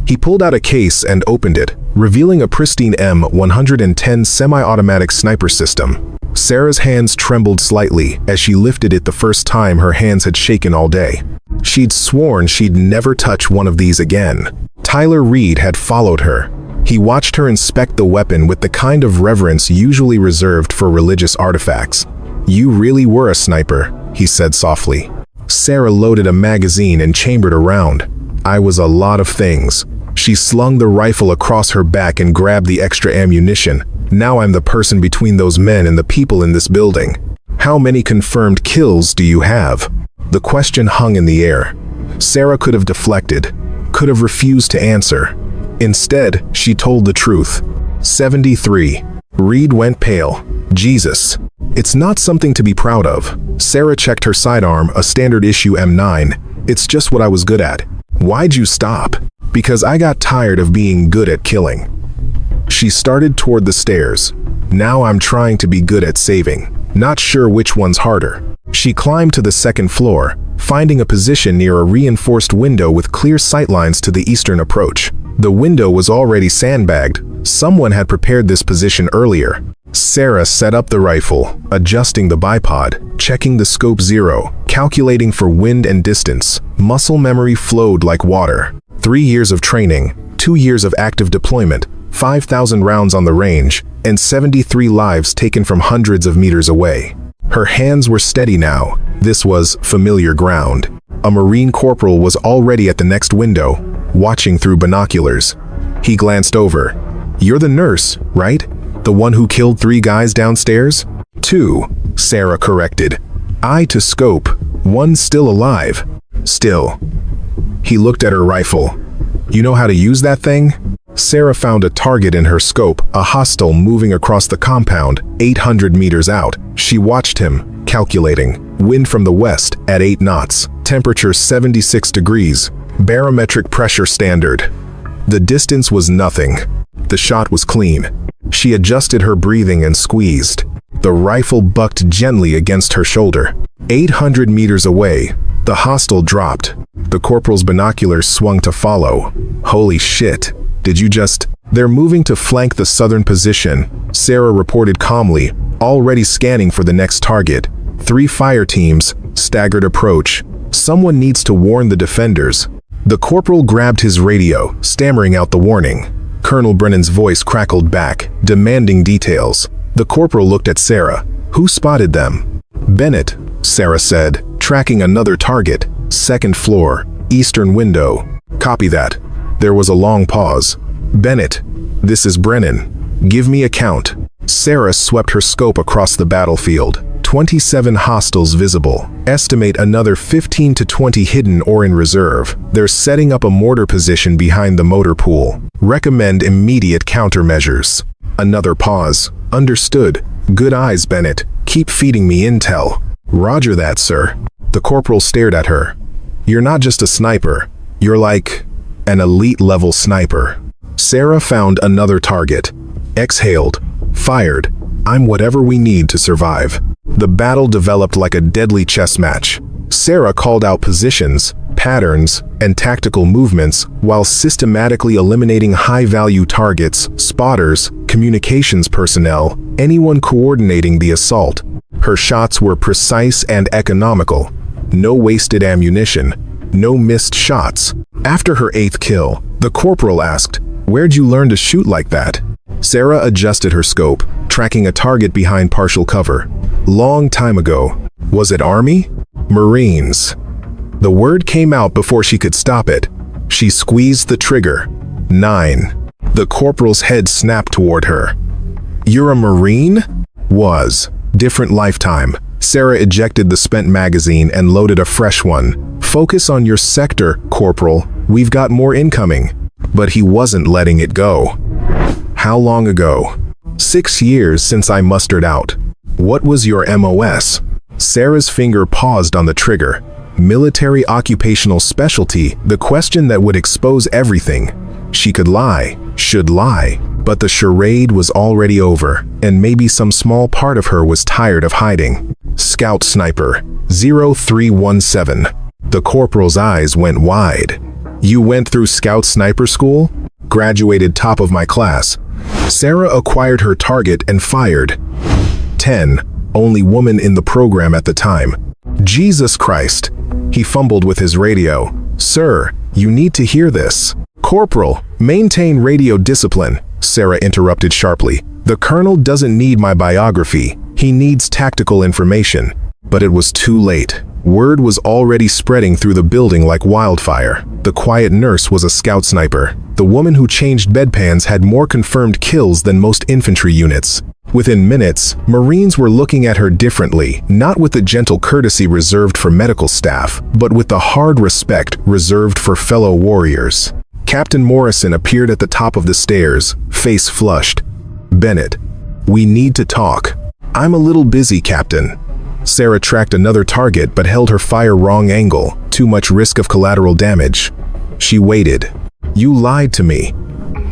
He pulled out a case and opened it, revealing a pristine M110 semi-automatic sniper system. Sarah's hands trembled slightly as she lifted it the first time her hands had shaken all day. She'd sworn she'd never touch one of these again. Tyler Reed had followed her. He watched her inspect the weapon with the kind of reverence usually reserved for religious artifacts. "You really were a sniper," he said softly. Sarah loaded a magazine and chambered a round. "I was a lot of things." She slung the rifle across her back and grabbed the extra ammunition. "Now I'm the person between those men and the people in this building." "How many confirmed kills do you have?" The question hung in the air. Sarah could have deflected, could have refused to answer. Instead, she told the truth. 73. Reed went pale. "Jesus. It's not something to be proud of." Sarah checked her sidearm, a standard issue M9. "It's just what I was good at." "Why'd you stop?" "Because I got tired of being good at killing." She started toward the stairs. "Now I'm trying to be good at saving. Not sure which one's harder." She climbed to the 2nd floor, finding a position near a reinforced window with clear sightlines to the eastern approach. The window was already sandbagged. Someone had prepared this position earlier. Sarah set up the rifle, adjusting the bipod, checking the scope 0, calculating for wind and distance. Muscle memory flowed like water. 3 years of training, 2 years of active deployment, 5,000 rounds on the range, and 73 lives taken from hundreds of meters away. Her hands were steady now. This was familiar ground. A Marine corporal was already at the next window, watching through binoculars. He glanced over. "You're the nurse, right? The one who killed 3 guys downstairs?" "2," Sarah corrected. Eye to scope. "One still alive." "Still." He looked at her rifle. "You know how to use that thing?" Sarah found a target in her scope, a hostile moving across the compound, 800 meters out. She watched him, calculating. Wind from the west at 8 knots. Temperature 76 degrees. Barometric pressure standard. The distance was nothing. The shot was clean. She adjusted her breathing and squeezed. The rifle bucked gently against her shoulder. 800 meters away, the hostile dropped. The corporal's binoculars swung to follow. "Holy shit. Did you just—" "They're moving to flank the southern position," Sarah reported calmly, already scanning for the next target. 3 fire teams, staggered approach. "Someone needs to warn the defenders." The corporal grabbed his radio, stammering out the warning. Colonel Brennan's voice crackled back, demanding details. The corporal looked at Sarah. "Who spotted them?" "Bennett," Sarah said, tracking another target. "Second floor, eastern window." "Copy that." There was a long pause. "Bennett, this is Brennan. Give me a count." Sarah swept her scope across the battlefield. 27 hostiles visible. Estimate another 15 to 20 hidden or in reserve. They're setting up a mortar position behind the motor pool. Recommend immediate countermeasures. Another pause. "Understood. Good eyes, Bennett. Keep feeding me intel." "Roger that, sir." The corporal stared at her. "You're not just a sniper. You're like an elite-level sniper." Sarah found another target. Exhaled. Fired. "I'm whatever we need to survive." The battle developed like a deadly chess match. Sarah called out positions, patterns, and tactical movements while systematically eliminating high-value targets, spotters, communications personnel, anyone coordinating the assault. Her shots were precise and economical. No wasted ammunition. No missed shots. After her 8th kill, the corporal asked, "Where'd you learn to shoot like that?" Sarah adjusted her scope, tracking a target behind partial cover. "Long time ago." "Was it Army?" "Marines." The word came out before she could stop it. She squeezed the trigger. 9. The corporal's head snapped toward her. "You're a Marine?" "Was. Different lifetime." Sarah ejected the spent magazine and loaded a fresh one. "Focus on your sector, Corporal. We've got more incoming." But he wasn't letting it go. "How long ago?" 6 years since I mustered out." "What was your MOS?" Sarah's finger paused on the trigger. Military occupational specialty, the question that would expose everything. She could lie, should lie, but the charade was already over, and maybe some small part of her was tired of hiding. "Scout Sniper, 0317. The corporal's eyes went wide. "You went through Scout Sniper school?" "Graduated top of my class." Sarah acquired her target and fired. 10. Only woman in the program at the time. "Jesus Christ." He fumbled with his radio. "Sir, you need to hear this." "Corporal, maintain radio discipline," Sarah interrupted sharply. "The colonel doesn't need my biography. He needs tactical information." But it was too late. Word was already spreading through the building like wildfire. The quiet nurse was a scout sniper. The woman who changed bedpans had more confirmed kills than most infantry units. Within minutes, Marines were looking at her differently, not with the gentle courtesy reserved for medical staff, but with the hard respect reserved for fellow warriors. Captain Morrison appeared at the top of the stairs, face flushed. "Bennett, we need to talk." "I'm a little busy, Captain." Sarah tracked another target but held her fire wrong angle, too much risk of collateral damage. She waited. "You lied to me.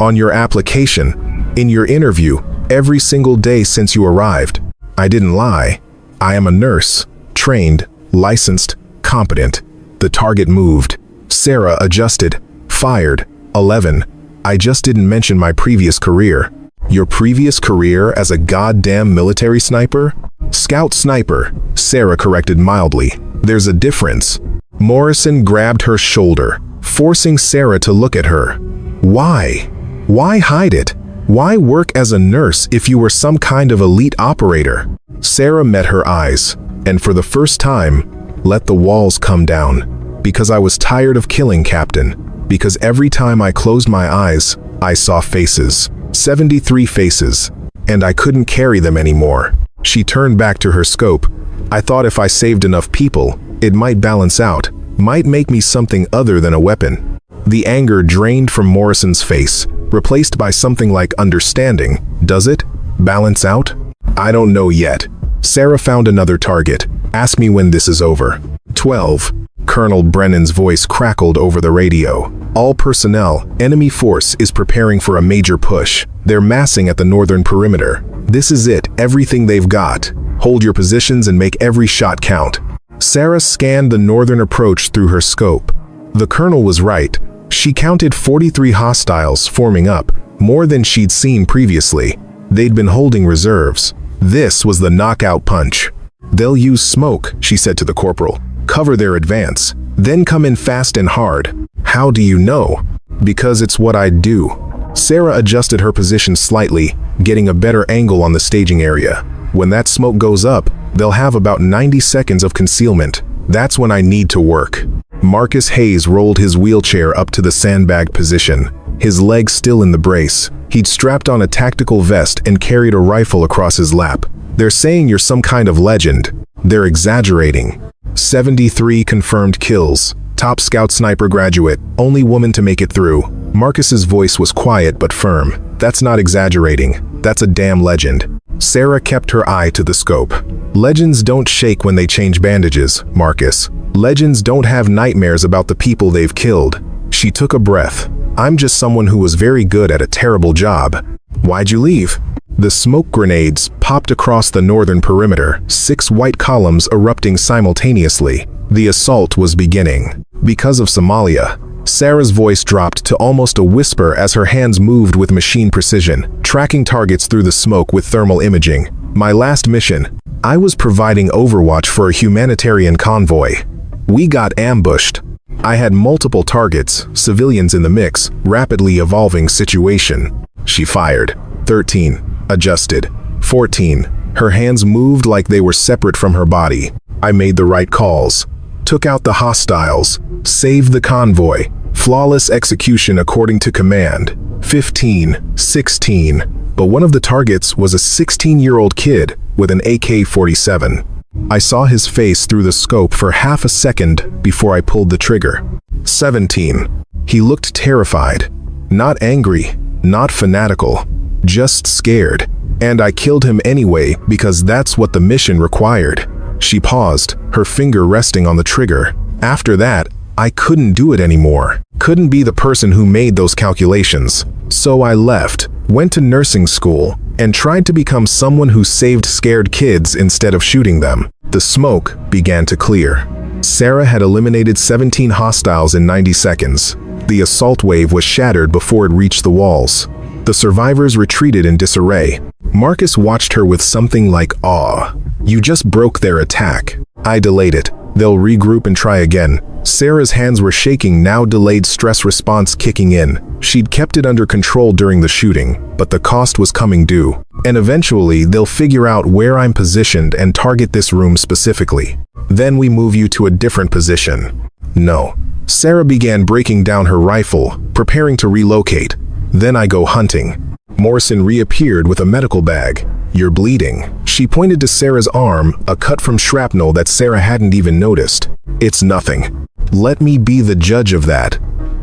On your application, in your interview, every single day since you arrived." "I didn't lie. I am a nurse, trained, licensed, competent." The target moved. Sarah adjusted. Fired. 11. "I just didn't mention my previous career." "Your previous career as a goddamn military sniper?" "Scout sniper," Sarah corrected mildly. "There's a difference." Morrison grabbed her shoulder. forcing Sarah to look at her. Why? Why hide it? Why work as a nurse if you were some kind of elite operator? Sarah met her eyes, and for the first time, let the walls come down. Because I was tired of killing, Captain. Because every time I closed my eyes, I saw faces. 73 faces. And I couldn't carry them anymore. She turned back to her scope. I thought if I saved enough people, it might balance out, might make me something other than a weapon. The anger drained from Morrison's face, replaced by something like understanding. Does it balance out? I don't know yet. Sarah found another target. Ask me when this is over. 12. Colonel Brennan's voice crackled over the radio. All personnel, enemy force is preparing for a major push. They're massing at the northern perimeter. This is it, everything they've got. Hold your positions and make every shot count. Sarah scanned the northern approach through her scope. The colonel was right. She counted 43 hostiles forming up, more than she'd seen previously. They'd been holding reserves. This was the knockout punch. They'll use smoke, she said to the corporal. Cover their advance, then come in fast and hard. How do you know? Because it's what I'd do. Sarah adjusted her position slightly, getting a better angle on the staging area. When that smoke goes up, they'll have about 90 seconds of concealment. That's when I need to work. Marcus Hayes rolled his wheelchair up to the sandbag position, his legs still in the brace. He'd strapped on a tactical vest and carried a rifle across his lap. They're saying you're some kind of legend. They're exaggerating. 73 confirmed kills. Top Scout sniper graduate, only woman to make it through. Marcus's voice was quiet but firm. That's not exaggerating. That's a damn legend. Sarah kept her eye to the scope. Legends don't shake when they change bandages, Marcus. Legends don't have nightmares about the people they've killed. She took a breath. I'm just someone who was very good at a terrible job. Why'd you leave? The smoke grenades popped across the northern perimeter, 6 white columns erupting simultaneously. The assault was beginning. Because of Somalia. Sarah's voice dropped to almost a whisper as her hands moved with machine precision, tracking targets through the smoke with thermal imaging. My last mission. I was providing overwatch for a humanitarian convoy. We got ambushed. I had multiple targets, civilians in the mix, rapidly evolving situation. She fired. 13. Adjusted. 14. Her hands moved like they were separate from her body. I made the right calls. Took out the hostiles. Saved the convoy. Flawless execution according to command. 15. 16. But one of the targets was a 16-year-old kid with an AK-47. I saw his face through the scope for half a second before I pulled the trigger. 17. He looked terrified. Not angry, not fanatical, just scared. And I killed him anyway because that's what the mission required. She paused, her finger resting on the trigger. After that, I couldn't do it anymore. Couldn't be the person who made those calculations. So I left, went to nursing school, and tried to become someone who saved scared kids instead of shooting them. The smoke began to clear. Sarah had eliminated 17 hostiles in 90 seconds. The assault wave was shattered before it reached the walls. The survivors retreated in disarray. Marcus watched her with something like awe. You just broke their attack. I delayed it. They'll regroup and try again. Sarah's hands were shaking, now delayed stress response kicking in. She'd kept it under control during the shooting, but the cost was coming due. And eventually, they'll figure out where I'm positioned and target this room specifically. Then we move you to a different position. No. Sarah began breaking down her rifle, preparing to relocate. Then I go hunting. Morrison reappeared with a medical bag. You're bleeding. She pointed to Sarah's arm, a cut from shrapnel that Sarah hadn't even noticed. It's nothing. Let me be the judge of that.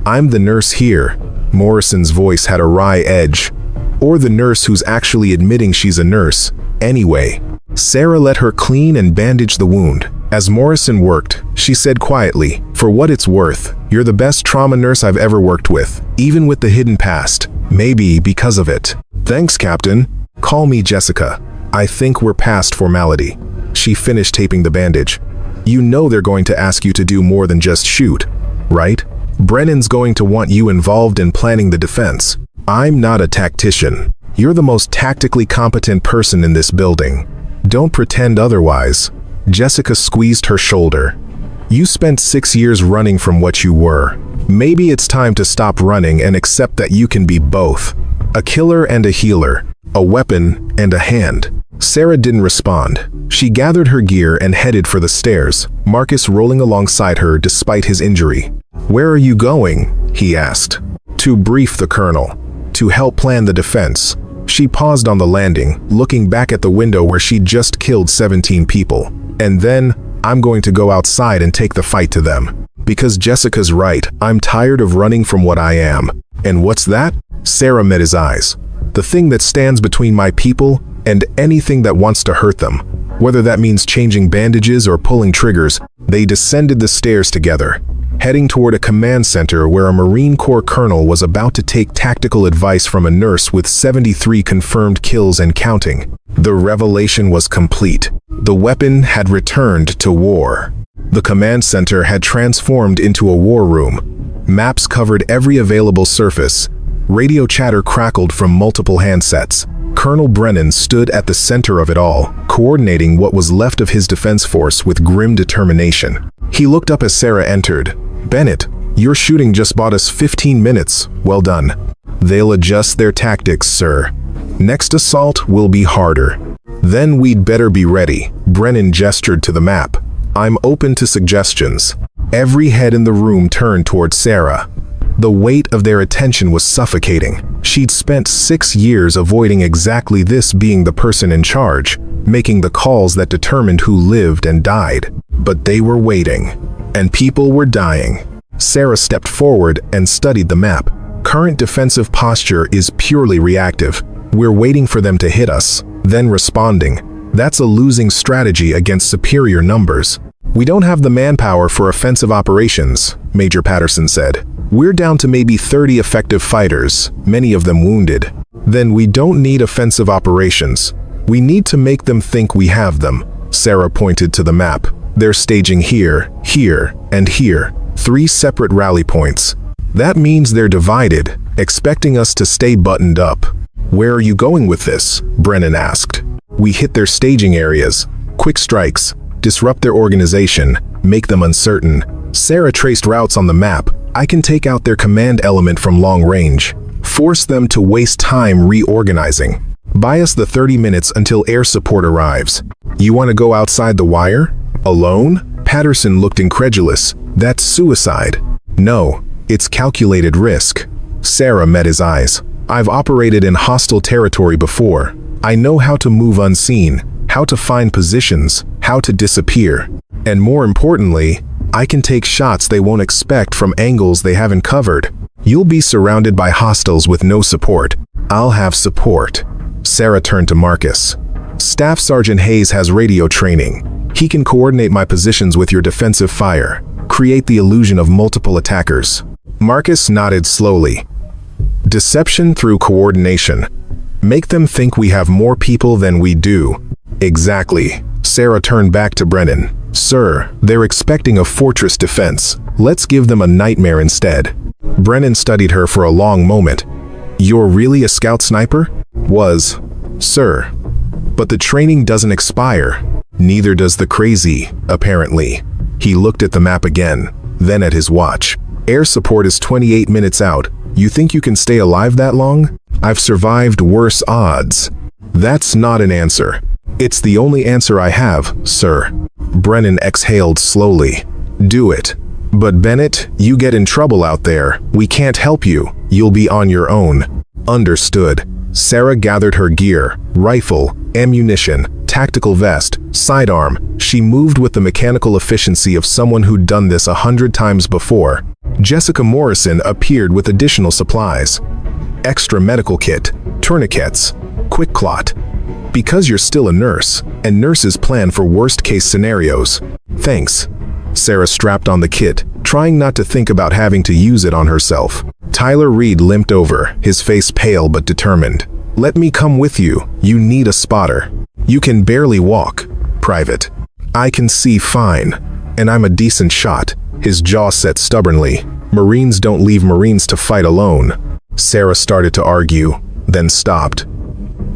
I'm the nurse here. Morrison's voice had a wry edge. Or the nurse who's actually admitting she's a nurse. Anyway. Sarah let her clean and bandage the wound. As Morrison worked, she said quietly, for what it's worth, you're the best trauma nurse I've ever worked with, even with the hidden past. Maybe because of it. Thanks, Captain. Call me Jessica. I think we're past formality. She finished taping the bandage. You know they're going to ask you to do more than just shoot, right? Brennan's going to want you involved in planning the defense. I'm not a tactician. You're the most tactically competent person in this building. Don't pretend otherwise. Jessica squeezed her shoulder. You spent 6 years running from what you were. Maybe it's time to stop running and accept that you can be both. A killer and a healer. A weapon and a hand. Sarah didn't respond. She gathered her gear and headed for the stairs, Marcus rolling alongside her despite his injury. "Where are you going?" he asked. "To brief the colonel. To help plan the defense." She paused on the landing, looking back at the window where she'd just killed 17 people. "And then, I'm going to go outside and take the fight to them. Because Jessica's right, I'm tired of running from what I am." "And what's that?" Sarah met his eyes. "The thing that stands between my people and anything that wants to hurt them. Whether that means changing bandages or pulling triggers." They descended the stairs together, heading toward a command center where a Marine Corps colonel was about to take tactical advice from a nurse with 73 confirmed kills and counting. The revelation was complete. The weapon had returned to war. The command center had transformed into a war room. Maps covered every available surface. Radio chatter crackled from multiple handsets. Colonel Brennan stood at the center of it all, coordinating what was left of his defense force with grim determination. He looked up as Sarah entered. "Bennett, your shooting just bought us 15 minutes. Well done." "They'll adjust their tactics, sir. Next assault will be harder." "Then we'd better be ready." Brennan gestured to the map. "I'm open to suggestions." Every head in the room turned toward Sarah. The weight of their attention was suffocating. She'd spent 6 years avoiding exactly this, being the person in charge, making the calls that determined who lived and died. But they were waiting, and people were dying. Sarah stepped forward and studied the map. "Current defensive posture is purely reactive. We're waiting for them to hit us, then responding. That's a losing strategy against superior numbers." "We don't have the manpower for offensive operations," Major Patterson said. "We're down to maybe 30 effective fighters, many of them wounded." "Then we don't need offensive operations. We need to make them think we have them." Sarah pointed to the map. "They're staging here, here, and here. 3 separate rally points. That means they're divided, expecting us to stay buttoned up." "Where are you going with this?" Brennan asked. "We hit their staging areas. Quick strikes. Disrupt their organization. Make them uncertain." Sarah traced routes on the map. "I can take out their command element from long range. Force them to waste time reorganizing. Buy us the 30 minutes until air support arrives." "You want to go outside the wire? Alone?" Patterson looked incredulous. "That's suicide." "No, it's calculated risk." Sarah met his eyes. "I've operated in hostile territory before. I know how to move unseen, how to find positions, how to disappear. And more importantly, I can take shots they won't expect from angles they haven't covered. You'll be surrounded by hostiles with no support. I'll have support." Sarah turned to Marcus. "Staff Sergeant Hayes has radio training. He can coordinate my positions with your defensive fire, create the illusion of multiple attackers." Marcus nodded slowly. "Deception through coordination. Make them think we have more people than we do." "Exactly." Sarah turned back to Brennan. "Sir, they're expecting a fortress defense. Let's give them a nightmare instead." Brennan studied her for a long moment. "You're really a scout sniper?" "Was, sir. But the training doesn't expire. Neither does the crazy, apparently." He looked at the map again, then at his watch. "Air support is 28 minutes out. You think you can stay alive that long?" "I've survived worse odds." "That's not an answer." "It's the only answer I have, sir." Brennan exhaled slowly. "Do it. But Bennett, you get in trouble out there. We can't help you. You'll be on your own." "Understood." Sarah gathered her gear, rifle, ammunition, tactical vest, sidearm. She moved with the mechanical efficiency of someone who'd done this 100 times before. Jessica Morrison appeared with additional supplies. Extra medical kit, tourniquets, quick clot. "Because you're still a nurse, and nurses plan for worst-case scenarios." "Thanks." Sarah strapped on the kit, trying not to think about having to use it on herself. Tyler Reed limped over, his face pale but determined. "Let me come with you. You need a spotter." "You can barely walk, Private." "I can see fine, and I'm a decent shot." His jaw set stubbornly. "Marines don't leave Marines to fight alone." Sarah started to argue, then stopped.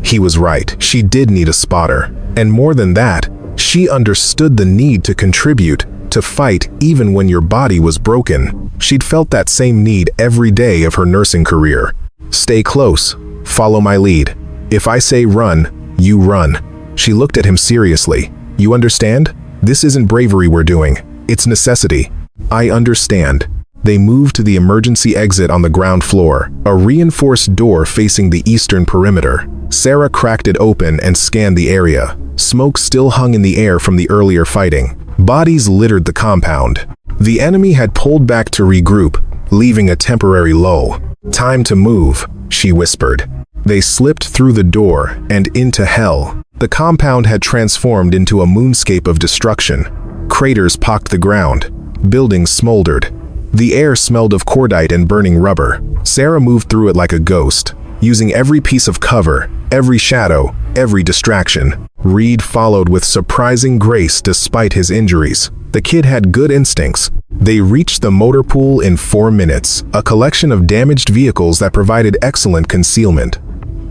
He was right. She did need a spotter. And more than that, she understood the need to contribute, to fight even when your body was broken. She'd felt that same need every day of her nursing career. Stay close. Follow my lead. If I say run, you run. She looked at him seriously. You understand? This isn't bravery we're doing. It's necessity. I understand. They moved to the emergency exit on the ground floor, a reinforced door facing the eastern perimeter. Sarah cracked it open and scanned the area. Smoke still hung in the air from the earlier fighting. Bodies littered the compound. The enemy had pulled back to regroup, leaving a temporary lull. Time to move, she whispered. They slipped through the door and into hell. The compound had transformed into a moonscape of destruction. Craters pocked the ground. Buildings smoldered. The air smelled of cordite and burning rubber. Sarah moved through it like a ghost, using every piece of cover, every shadow, every distraction. Reed followed with surprising grace despite his injuries. The kid had good instincts. They reached the motor pool in 4 minutes, a collection of damaged vehicles that provided excellent concealment.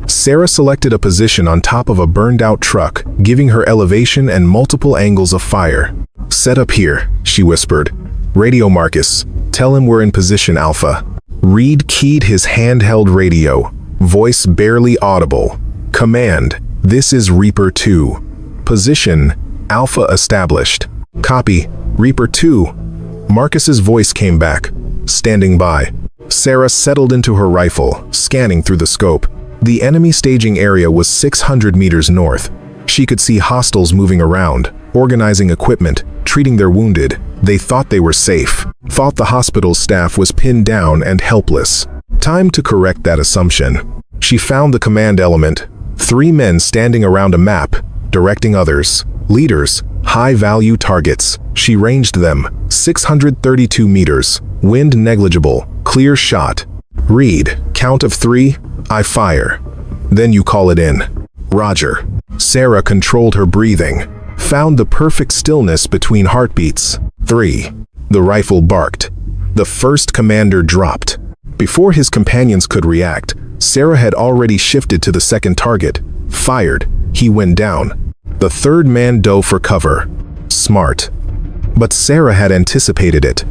Sarah selected a position on top of a burned-out truck, giving her elevation and multiple angles of fire. Set up here, she whispered. Radio Marcus, tell him we're in position Alpha. Reed keyed his handheld radio, voice barely audible. Command, this is Reaper 2. Position, Alpha established. Copy, Reaper 2. Marcus's voice came back. Standing by. Sarah settled into her rifle, scanning through the scope. The enemy staging area was 600 meters north. She could see hostiles moving around, organizing equipment, treating their wounded. They thought they were safe. Thought the hospital's staff was pinned down and helpless. Time to correct that assumption. She found the command element. 3 men standing around a map, directing others. Leaders, high-value targets. She ranged them. 632 meters. Wind negligible. Clear shot. Reed, count of 3, I fire. Then you call it in. Roger. Sarah controlled her breathing. Found the perfect stillness between heartbeats. 3. The rifle barked. The first commander dropped. Before his companions could react, Sarah had already shifted to the second target. Fired. He went down. The third man dove for cover. Smart. But Sarah had anticipated it.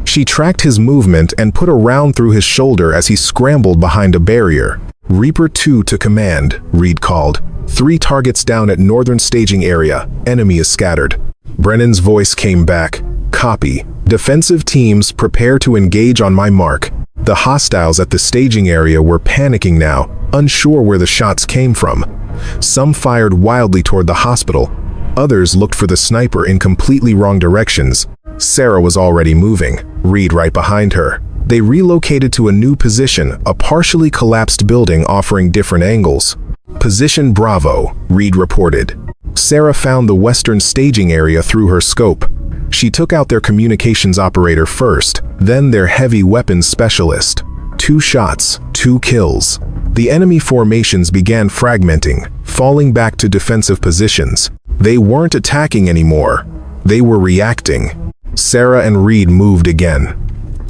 She tracked his movement and put a round through his shoulder as he scrambled behind a barrier. Reaper 2 to command, Reed called. 3 targets down at northern staging area. Enemy is scattered. Brennan's voice came back. Copy. Defensive teams prepare to engage on my mark. The hostiles at the staging area were panicking now, unsure where the shots came from. Some fired wildly toward the hospital. Others looked for the sniper in completely wrong directions. Sarah was already moving, Reed right behind her. They relocated to a new position, a partially collapsed building offering different angles. Position Bravo, Reed reported. Sarah found the western staging area through her scope. She took out their communications operator first, then their heavy weapons specialist. 2 shots, 2 kills. The enemy formations began fragmenting, falling back to defensive positions. They weren't attacking anymore. They were reacting. Sarah and Reed moved again.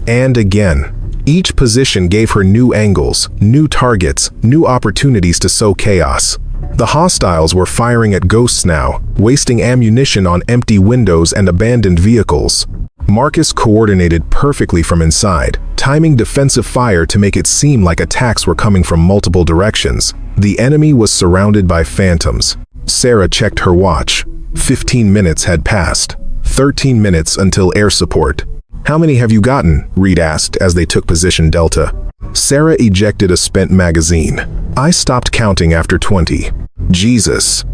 And again. Each position gave her new angles, new targets, new opportunities to sow chaos. The hostiles were firing at ghosts now, wasting ammunition on empty windows and abandoned vehicles. Marcus coordinated perfectly from inside, timing defensive fire to make it seem like attacks were coming from multiple directions. The enemy was surrounded by phantoms. Sarah checked her watch. 15 minutes had passed. 13 minutes until air support. How many have you gotten? Reed asked as they took position Delta. Sarah ejected a spent magazine. I stopped counting after 20. Jesus.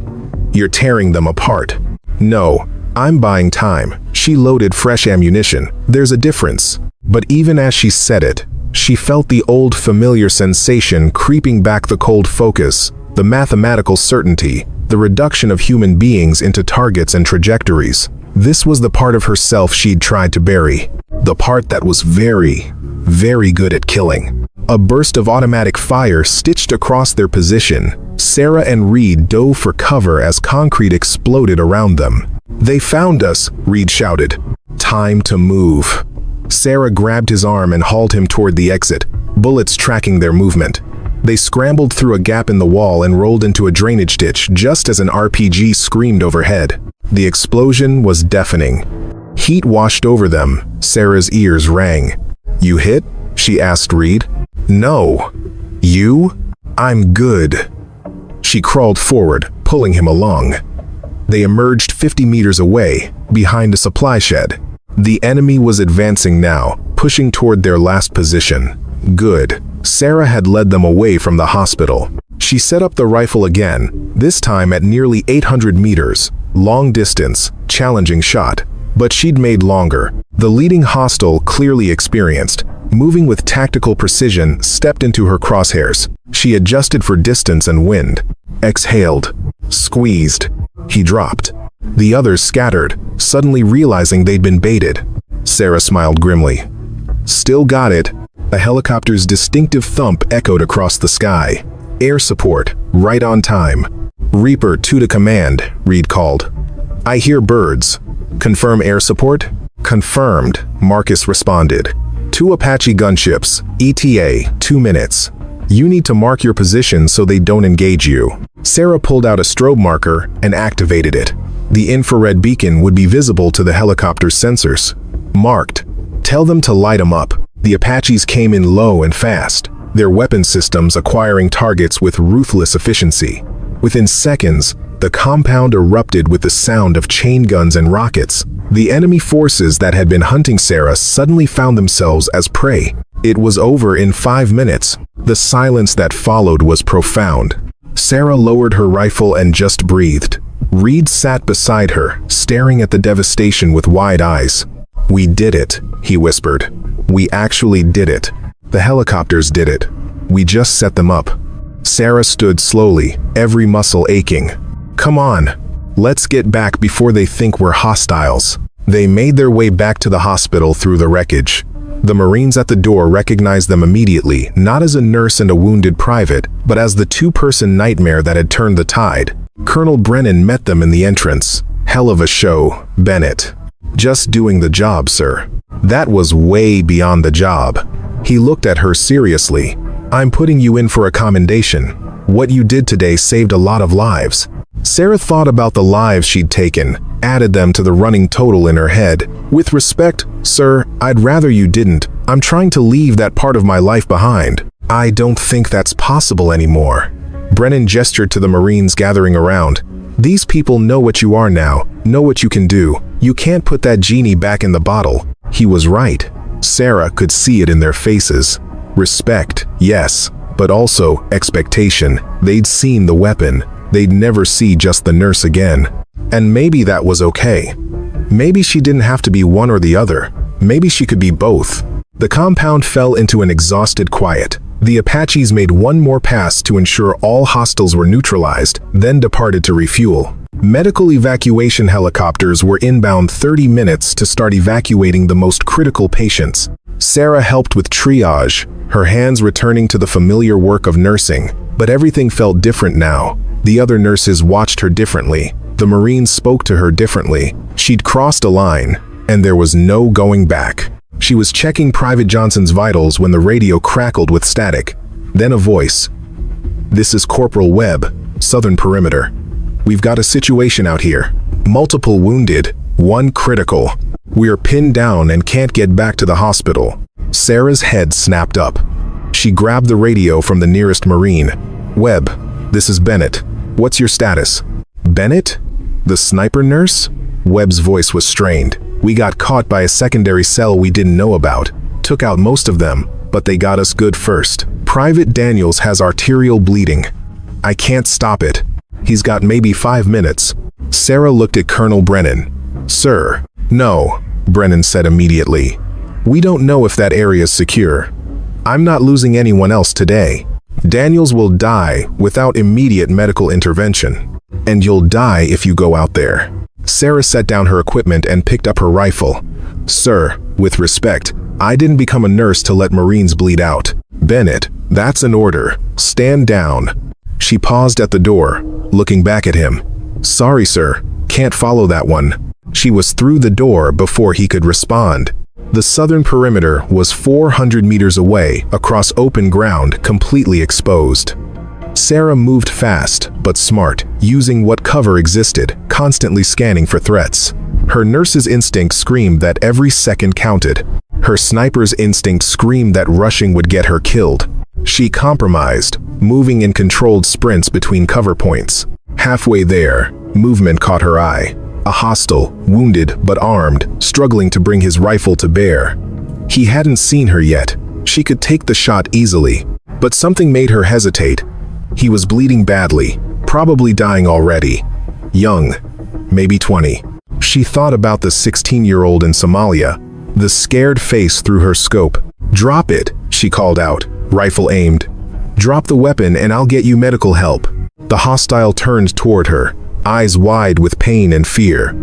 You're tearing them apart. No, I'm buying time. She loaded fresh ammunition. There's a difference. But even as she said it, she felt the old familiar sensation creeping back, the cold focus, the mathematical certainty, the reduction of human beings into targets and trajectories. This was the part of herself she'd tried to bury. The part that was very, very good at killing. A burst of automatic fire stitched across their position. Sarah and Reed dove for cover as concrete exploded around them. They found us, Reed shouted. Time to move. Sarah grabbed his arm and hauled him toward the exit, bullets tracking their movement. They scrambled through a gap in the wall and rolled into a drainage ditch just as an RPG screamed overhead. The explosion was deafening. Heat washed over them. Sarah's ears rang. "You hit?" she asked Reed. "No. You?" "I'm good." She crawled forward, pulling him along. They emerged 50 meters away, behind a supply shed. The enemy was advancing now, pushing toward their last position. Good. Sarah had led them away from the hospital. She set up the rifle again, this time at nearly 800 meters. Long distance, challenging shot. But she'd made longer. The leading hostile, clearly experienced, moving with tactical precision, stepped into her crosshairs. She adjusted for distance and wind. Exhaled. Squeezed. He dropped. The others scattered, suddenly realizing they'd been baited. Sarah smiled grimly. "Still got it." A helicopter's distinctive thump echoed across the sky. "Air support, right on time." "Reaper 2 to command," Reed called. "I hear birds. Confirm air support?" "Confirmed," Marcus responded. "2 Apache gunships, ETA, 2 minutes. You need to mark your position so they don't engage you." Sarah pulled out a strobe marker and activated it. The infrared beacon would be visible to the helicopter's sensors. "Marked. Tell them to light them up." The Apaches came in low and fast, their weapon systems acquiring targets with ruthless efficiency. Within seconds, the compound erupted with the sound of chain guns and rockets. The enemy forces that had been hunting Sarah suddenly found themselves as prey. It was over in 5 minutes. The silence that followed was profound. Sarah lowered her rifle and just breathed. Reed sat beside her, staring at the devastation with wide eyes. "We did it," he whispered. "We actually did it. The helicopters did it. We just set them up." Sarah stood slowly, every muscle aching. "Come on. Let's get back before they think we're hostiles." They made their way back to the hospital through the wreckage. The Marines at the door recognized them immediately, not as a nurse and a wounded private, but as the two-person nightmare that had turned the tide. Colonel Brennan met them in the entrance. "Hell of a show, Bennett." "Just doing the job, sir." That was way beyond the job. He looked at her seriously. "I'm putting you in for a commendation. What you did today saved a lot of lives." Sarah thought about the lives she'd taken, added them to the running total in her head. "With respect, sir, I'd rather you didn't. I'm trying to leave that part of my life behind." "I don't think that's possible anymore." Brennan gestured to the Marines gathering around. "These people know what you are now, know what you can do. You can't put that genie back in the bottle." He was right. Sarah could see it in their faces. Respect, yes, but also expectation. They'd seen the weapon. They'd never see just the nurse again. And maybe that was okay. Maybe she didn't have to be one or the other. Maybe she could be both. The compound fell into an exhausted quiet. The Apaches made one more pass to ensure all hostiles were neutralized, then departed to refuel. Medical evacuation helicopters were inbound 30 minutes to start evacuating the most critical patients. Sarah helped with triage, her hands returning to the familiar work of nursing. But everything felt different now. The other nurses watched her differently. The Marines spoke to her differently. She'd crossed a line, and there was no going back. She was checking Private Johnson's vitals when the radio crackled with static. Then a voice. "This is Corporal Webb, Southern Perimeter. We've got a situation out here. Multiple wounded, one critical. We're pinned down and can't get back to the hospital." Sarah's head snapped up. She grabbed the radio from the nearest Marine. "Webb, this is Bennett. What's your status?" "Bennett? The sniper nurse?" Webb's voice was strained. "We got caught by a secondary cell we didn't know about. Took out most of them, but they got us good first. Private Daniels has arterial bleeding. I can't stop it. He's got maybe 5 minutes." Sarah looked at Colonel Brennan. "Sir." "No," Brennan said immediately. "We don't know if that area's secure. I'm not losing anyone else today. Daniels will die without immediate medical intervention. And you'll die if you go out there." Sarah set down her equipment and picked up her rifle. "Sir, with respect, I didn't become a nurse to let Marines bleed out." "Bennett, that's an order. Stand down." She paused at the door, looking back at him. "Sorry, sir. Can't follow that one." She was through the door before he could respond. The southern perimeter was 400 meters away, across open ground, completely exposed. Sarah moved fast, but smart, using what cover existed, constantly scanning for threats. Her nurse's instinct screamed that every second counted. Her sniper's instinct screamed that rushing would get her killed. She compromised, moving in controlled sprints between cover points. Halfway there, movement caught her eye. A hostile, wounded but armed, struggling to bring his rifle to bear. He hadn't seen her yet. She could take the shot easily, but something made her hesitate. He was bleeding badly, probably dying already. Young, maybe 20. She thought about the 16-year-old in Somalia, the scared face through her scope. "Drop it," she called out, rifle aimed. "Drop the weapon and I'll get you medical help." The hostile turned toward her, eyes wide with pain and fear.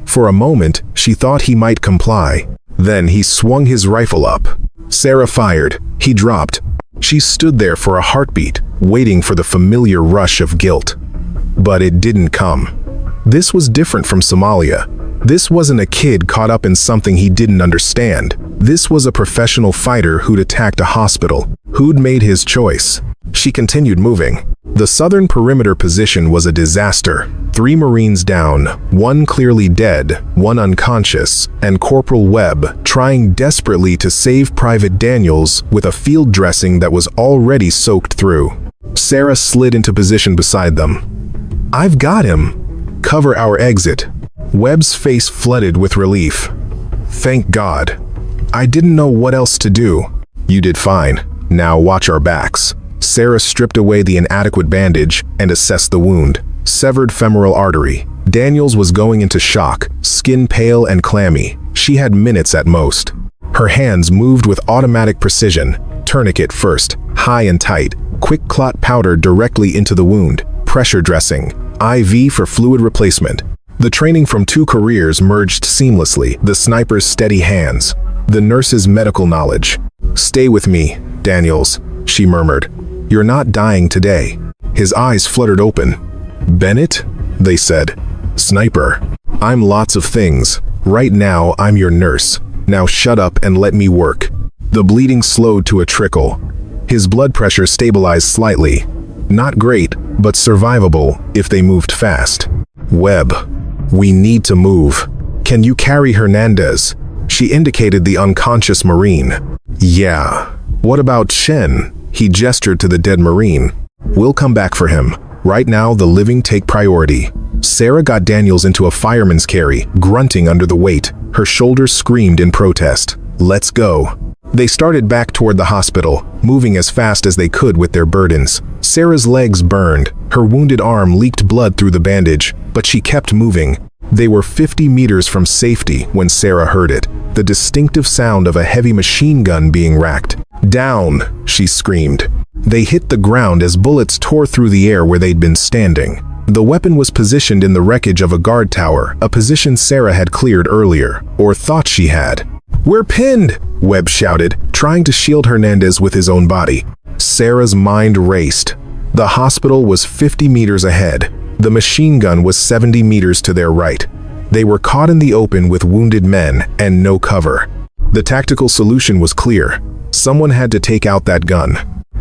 For a moment, she thought he might comply. Then he swung his rifle up. Sarah fired. He dropped. She stood there for a heartbeat, waiting for the familiar rush of guilt. But it didn't come. This was different from Somalia. This wasn't a kid caught up in something he didn't understand. This was a professional fighter who'd attacked a hospital, who'd made his choice. She continued moving. The southern perimeter position was a disaster. 3 Marines down, 1 clearly dead, 1 unconscious, and Corporal Webb trying desperately to save Private Daniels with a field dressing that was already soaked through. Sarah slid into position beside them. "I've got him. Cover our exit." Webb's face flooded with relief. "Thank God. I didn't know what else to do." "You did fine. Now watch our backs." Sarah stripped away the inadequate bandage and assessed the wound. Severed femoral artery. Daniels was going into shock, skin pale and clammy. She had minutes at most. Her hands moved with automatic precision. Tourniquet first, high and tight. Quick clot powder directly into the wound. Pressure dressing. IV for fluid replacement. The training from 2 careers merged seamlessly. The sniper's steady hands. The nurse's medical knowledge. "Stay with me, Daniels," she murmured. "You're not dying today." His eyes fluttered open. "Bennett?" they said. "Sniper. I'm lots of things. Right now, I'm your nurse. Now shut up and let me work." The bleeding slowed to a trickle. His blood pressure stabilized slightly. Not great, but survivable if they moved fast. "Webb, we need to move. Can you carry Hernandez?" She indicated the unconscious Marine. "Yeah. What about Chen?" He gestured to the dead Marine. "We'll come back for him. Right now, the living take priority." Sarah got Daniels into a fireman's carry, grunting under the weight. Her shoulders screamed in protest. "Let's go." They started back toward the hospital, moving as fast as they could with their burdens. Sarah's legs burned. Her wounded arm leaked blood through the bandage, but she kept moving. They were 50 meters from safety when Sarah heard it, the distinctive sound of a heavy machine gun being racked. "Down!" she screamed. They hit the ground as bullets tore through the air where they'd been standing. The weapon was positioned in the wreckage of a guard tower, a position Sarah had cleared earlier, or thought she had. "We're pinned!" Webb shouted, trying to shield Hernandez with his own body. Sarah's mind raced. The hospital was 50 meters ahead. The machine gun was 70 meters to their right. They were caught in the open with wounded men and no cover. The tactical solution was clear. Someone had to take out that gun.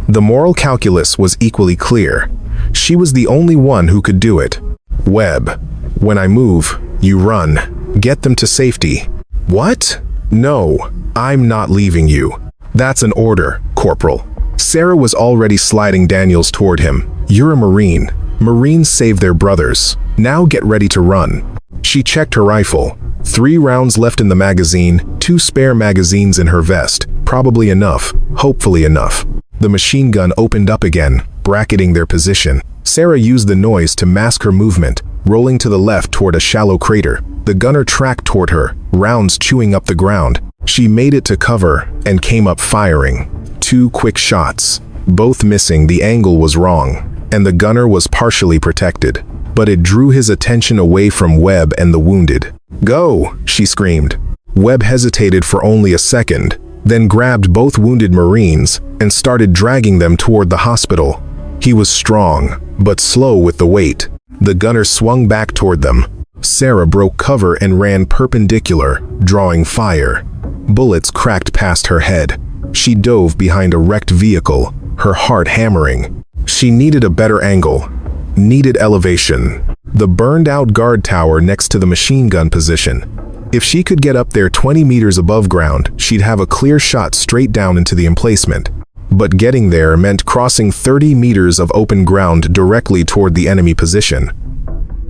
The moral calculus was equally clear. She was the only one who could do it. "Webb, when I move, you run. Get them to safety." "What?" "No, I'm not leaving you." "That's an order, Corporal." Sarah was already sliding Daniels toward him. "You're a Marine. Marines save their brothers. Now get ready to run." She checked her rifle. 3 rounds left in the magazine, 2 spare magazines in her vest. Probably enough, hopefully enough. The machine gun opened up again, bracketing their position. Sarah used the noise to mask her movement, rolling to the left toward a shallow crater. The gunner tracked toward her, rounds chewing up the ground. She made it to cover and came up firing. 2 quick shots. Both missing. The angle was wrong, and the gunner was partially protected. But it drew his attention away from Webb and the wounded. "Go!" she screamed. Webb hesitated for only a second, then grabbed both wounded Marines and started dragging them toward the hospital. He was strong, but slow with the weight. The gunner swung back toward them. Sarah broke cover and ran perpendicular, drawing fire. Bullets cracked past her head. She dove behind a wrecked vehicle, her heart hammering. She needed a better angle, needed elevation. the burned-out guard tower next to the machine gun position. If she could get up there 20 meters above ground, she'd have a clear shot straight down into the emplacement. But getting there meant crossing 30 meters of open ground directly toward the enemy position.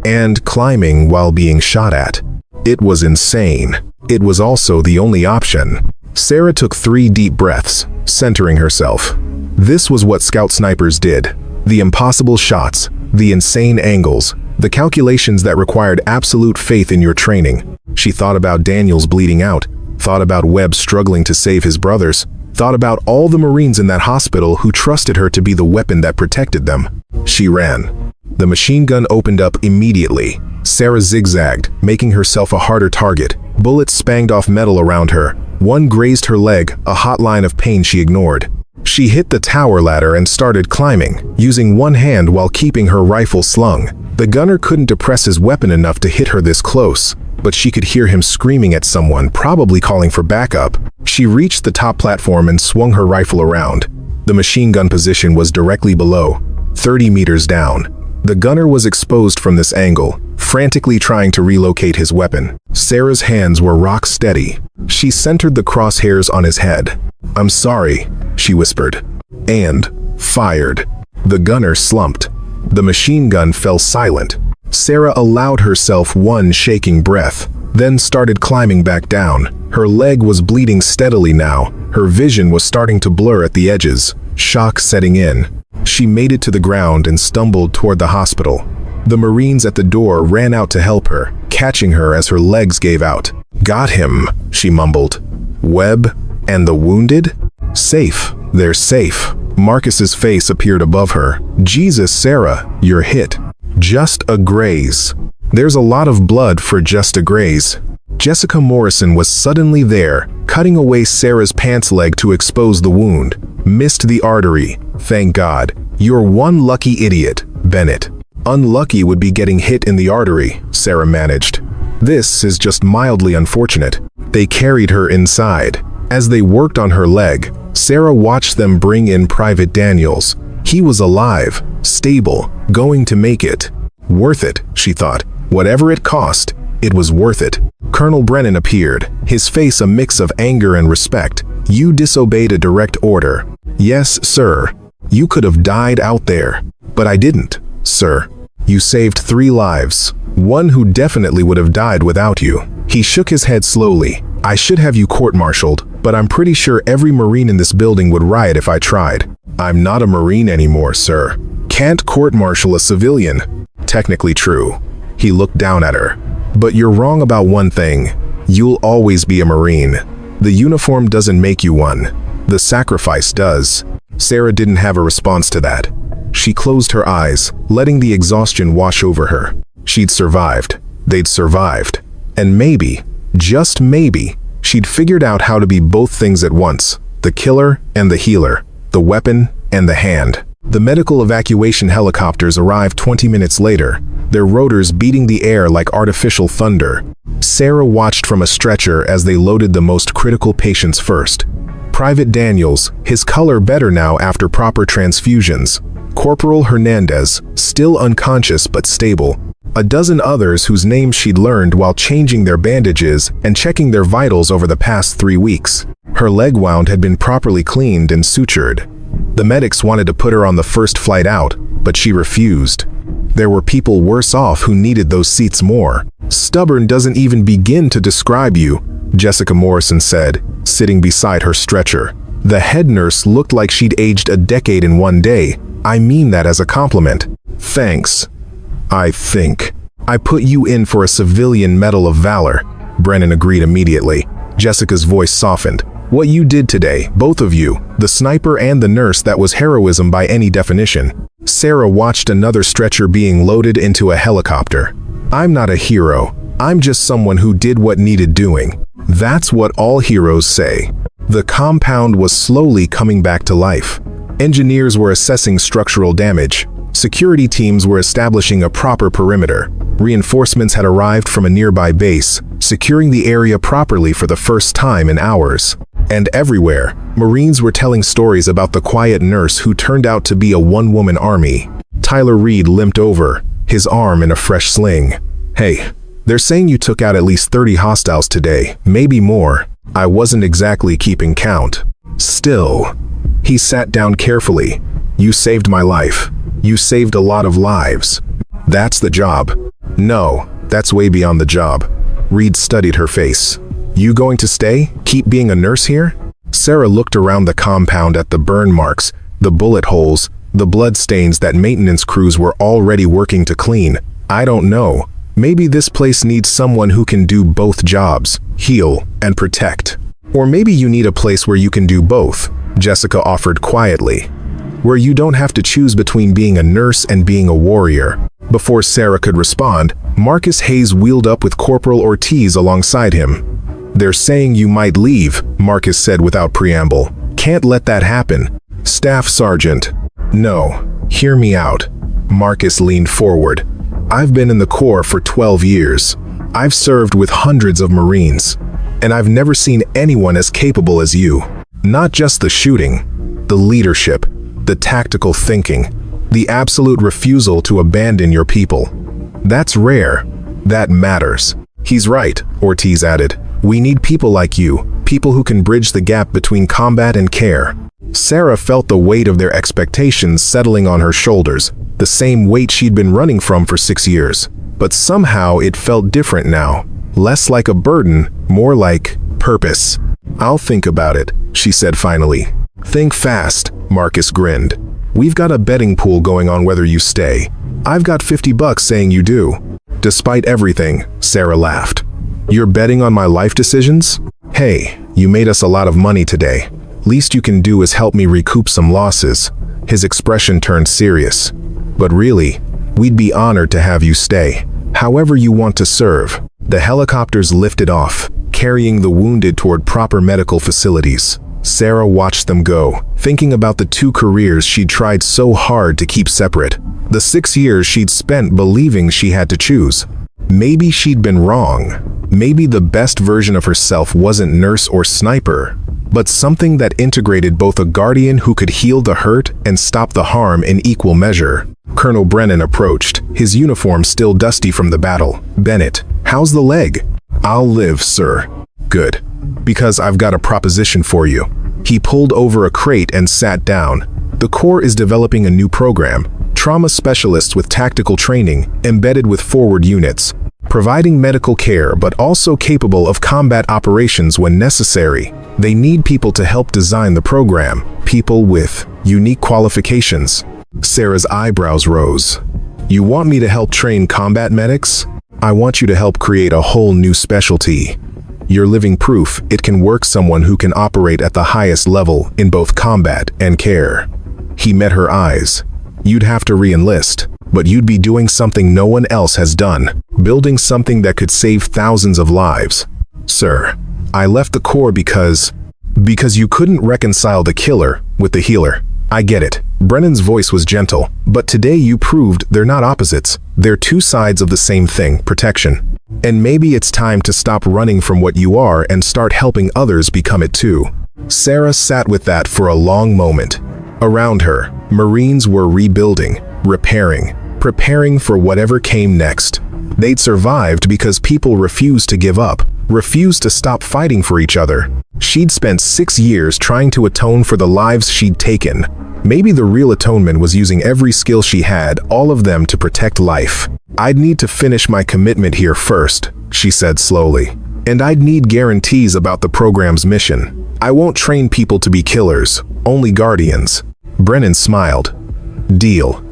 And climbing while being shot at. It was insane. It was also the only option. Sarah took 3 deep breaths, centering herself. This was what scout snipers did. The impossible shots, the insane angles, the calculations that required absolute faith in your training. She thought about Daniels bleeding out, thought about Webb struggling to save his brothers, thought about all the Marines in that hospital who trusted her to be the weapon that protected them. She ran. The machine gun opened up immediately. Sarah zigzagged, making herself a harder target. Bullets spanged off metal around her. One grazed her leg, a hot line of pain she ignored. She hit the tower ladder and started climbing, using one hand while keeping her rifle slung. The gunner couldn't depress his weapon enough to hit her this close, but she could hear him screaming at someone, probably calling for backup. She reached the top platform and swung her rifle around. The machine gun position was directly below, 30 meters down. The gunner was exposed from this angle, frantically trying to relocate his weapon. Sarah's hands were rock steady. She centered the crosshairs on his head. "I'm sorry," she whispered, and fired. The gunner slumped. The machine gun fell silent. Sarah allowed herself one shaking breath, then started climbing back down. Her leg was bleeding steadily now. Her vision was starting to blur at the edges, shock setting in. She made it to the ground and stumbled toward the hospital. The Marines at the door ran out to help her, catching her as her legs gave out. "Got him," she mumbled. "Webb and the wounded? Safe. They're safe." Marcus's face appeared above her. "Jesus, Sarah, you're hit. Just a graze. There's a lot of blood for just a graze." Jessica Morrison was suddenly there, cutting away Sarah's pants leg to expose the wound. "Missed the artery. Thank God. You're one lucky idiot, Bennett." "Unlucky would be getting hit in the artery," Sarah managed. "This is just mildly unfortunate." They carried her inside. As they worked on her leg, Sarah watched them bring in Private Daniels. He was alive, stable, going to make it. Worth it, she thought. Whatever it cost, it was worth it. Colonel Brennan appeared, his face a mix of anger and respect. "You disobeyed a direct order." "Yes, sir. You could have died out there." "But I didn't, sir. You saved 3 lives. One who definitely would have died without you." He shook his head slowly. "I should have you court-martialed, but I'm pretty sure every Marine in this building would riot if I tried." "I'm not a Marine anymore, sir. Can't court-martial a civilian." "Technically true." He looked down at her. "But you're wrong about one thing. You'll always be a Marine. The uniform doesn't make you one. The sacrifice does." Sarah didn't have a response to that. She closed her eyes, letting the exhaustion wash over her. She'd survived. They'd survived. And maybe, just maybe, she'd figured out how to be both things at once. The killer and the healer. The weapon and the hand. The medical evacuation helicopters arrived 20 minutes later, their rotors beating the air like artificial thunder. Sarah watched from a stretcher as they loaded the most critical patients first. Private Daniels, his color better now after proper transfusions. Corporal Hernandez, still unconscious but stable. A dozen others whose names she'd learned while changing their bandages and checking their vitals over the past 3 weeks. Her leg wound had been properly cleaned and sutured. The medics wanted to put her on the first flight out, but she refused. There were people worse off who needed those seats more. "Stubborn doesn't even begin to describe you," Jessica Morrison said, sitting beside her stretcher. The head nurse looked like she'd aged a decade in 1 day. "I mean that as a compliment." "Thanks. I think. I put you in for a civilian Medal of Valor." Brennan agreed immediately. Jessica's voice softened. "What you did today, both of you, the sniper and the nurse, that was heroism by any definition." Sarah watched another stretcher being loaded into a helicopter. "I'm not a hero. I'm just someone who did what needed doing. That's what all heroes say." The compound was slowly coming back to life. Engineers were assessing structural damage. Security teams were establishing a proper perimeter. Reinforcements had arrived from a nearby base, securing the area properly for the first time in hours. And everywhere, Marines were telling stories about the quiet nurse who turned out to be a one-woman army. Tyler Reed limped over, his arm in a fresh sling. "Hey, they're saying you took out at least 30 hostiles today, maybe more. I wasn't exactly keeping count." Still, he sat down carefully. "You saved my life. You saved a lot of lives. That's the job." "No, that's way beyond the job." Reed studied her face. "You going to stay? Keep being a nurse here?" Sarah looked around the compound at the burn marks, the bullet holes, the blood stains that maintenance crews were already working to clean. "I don't know. Maybe this place needs someone who can do both jobs, heal and protect. Or maybe you need a place where you can do both," Jessica offered quietly. "Where you don't have to choose between being a nurse and being a warrior." Before Sarah could respond, Marcus Hayes wheeled up with Corporal Ortiz alongside him. "They're saying you might leave," Marcus said without preamble. "Can't let that happen." "Staff Sergeant." "No, hear me out." Marcus leaned forward. "I've been in the Corps for 12 years. I've served with hundreds of Marines, and I've never seen anyone as capable as you. Not just the shooting, the leadership, the tactical thinking, the absolute refusal to abandon your people. That's rare. That matters." "He's right," Ortiz added. "We need people like you, people who can bridge the gap between combat and care." Sarah felt the weight of their expectations settling on her shoulders, the same weight she'd been running from for 6 years. But somehow it felt different now. Less like a burden, more like purpose. "I'll think about it," she said finally. "Think fast," Marcus grinned. "We've got a betting pool going on whether you stay. I've got $50 saying you do." "Despite everything," Sarah laughed. "You're betting on my life decisions? Hey, you made us a lot of money today. Least you can do is help me recoup some losses." His expression turned serious. "But really, we'd be honored to have you stay. However you want to serve." The helicopters lifted off, carrying the wounded toward proper medical facilities. Sarah watched them go, thinking about the 2 careers she'd tried so hard to keep separate. The 6 years she'd spent believing she had to choose. Maybe she'd been wrong. Maybe the best version of herself wasn't nurse or sniper, but something that integrated both a guardian who could heal the hurt and stop the harm in equal measure. Colonel Brennan approached, his uniform still dusty from the battle. "Bennett, how's the leg?" "I'll live, sir." "Good. Because I've got a proposition for you." He pulled over a crate and sat down. "The Corps is developing a new program. Trauma specialists with tactical training, embedded with forward units, providing medical care but also capable of combat operations when necessary. They need people to help design the program, people with unique qualifications." Sarah's eyebrows rose. "You want me to help train combat medics? I want you to help create a whole new specialty. You're living proof it can work, someone who can operate at the highest level in both combat and care." He met her eyes. "You'd have to re-enlist, but you'd be doing something no one else has done, building something that could save thousands of lives." "Sir, I left the Corps because you couldn't reconcile the killer with the healer. I get it." Brennan's voice was gentle. "But today you proved they're not opposites. They're 2 sides of the same thing, protection. And maybe it's time to stop running from what you are and start helping others become it too." Sarah sat with that for a long moment. Around her, Marines were rebuilding, repairing, preparing for whatever came next. They'd survived because people refused to give up, refused to stop fighting for each other. She'd spent 6 years trying to atone for the lives she'd taken. Maybe the real atonement was using every skill she had, all of them, to protect life. "I'd need to finish my commitment here first," she said slowly. "And I'd need guarantees about the program's mission. I won't train people to be killers, only guardians." Brennan smiled. "Deal.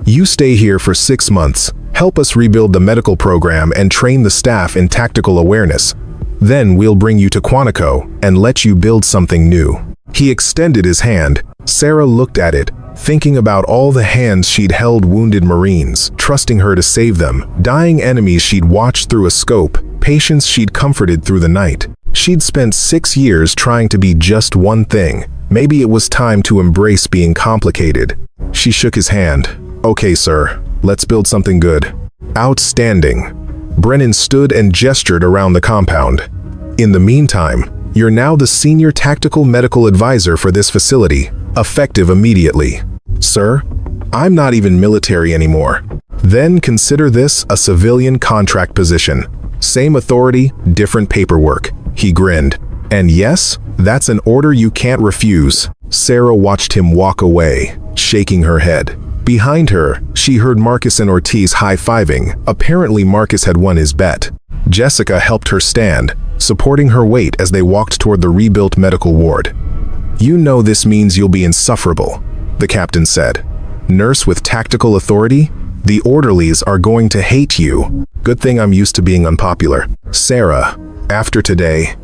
You stay here for 6 months, help us rebuild the medical program and train the staff in tactical awareness. Then we'll bring you to Quantico and let you build something new." He extended his hand. Sarah looked at it, thinking about all the hands she'd held wounded Marines, trusting her to save them, dying enemies she'd watched through a scope, patients she'd comforted through the night. She'd spent 6 years trying to be just one thing. Maybe it was time to embrace being complicated. She shook his hand. "Okay, sir. Let's build something good." "Outstanding." Brennan stood and gestured around the compound. "In the meantime, you're now the senior tactical medical advisor for this facility, effective immediately." "Sir?" I'm not even military anymore." "Then consider this a civilian contract position. Same authority, different paperwork." He grinned. "And yes, that's an order you can't refuse." Sarah watched him walk away, shaking her head. Behind her, she heard Marcus and Ortiz high-fiving. Apparently Marcus had won his bet. Jessica helped her stand, supporting her weight as they walked toward the rebuilt medical ward. "You know this means you'll be insufferable," the captain said. "Nurse with tactical authority? The orderlies are going to hate you." "Good thing I'm used to being unpopular." "Sarah, after today,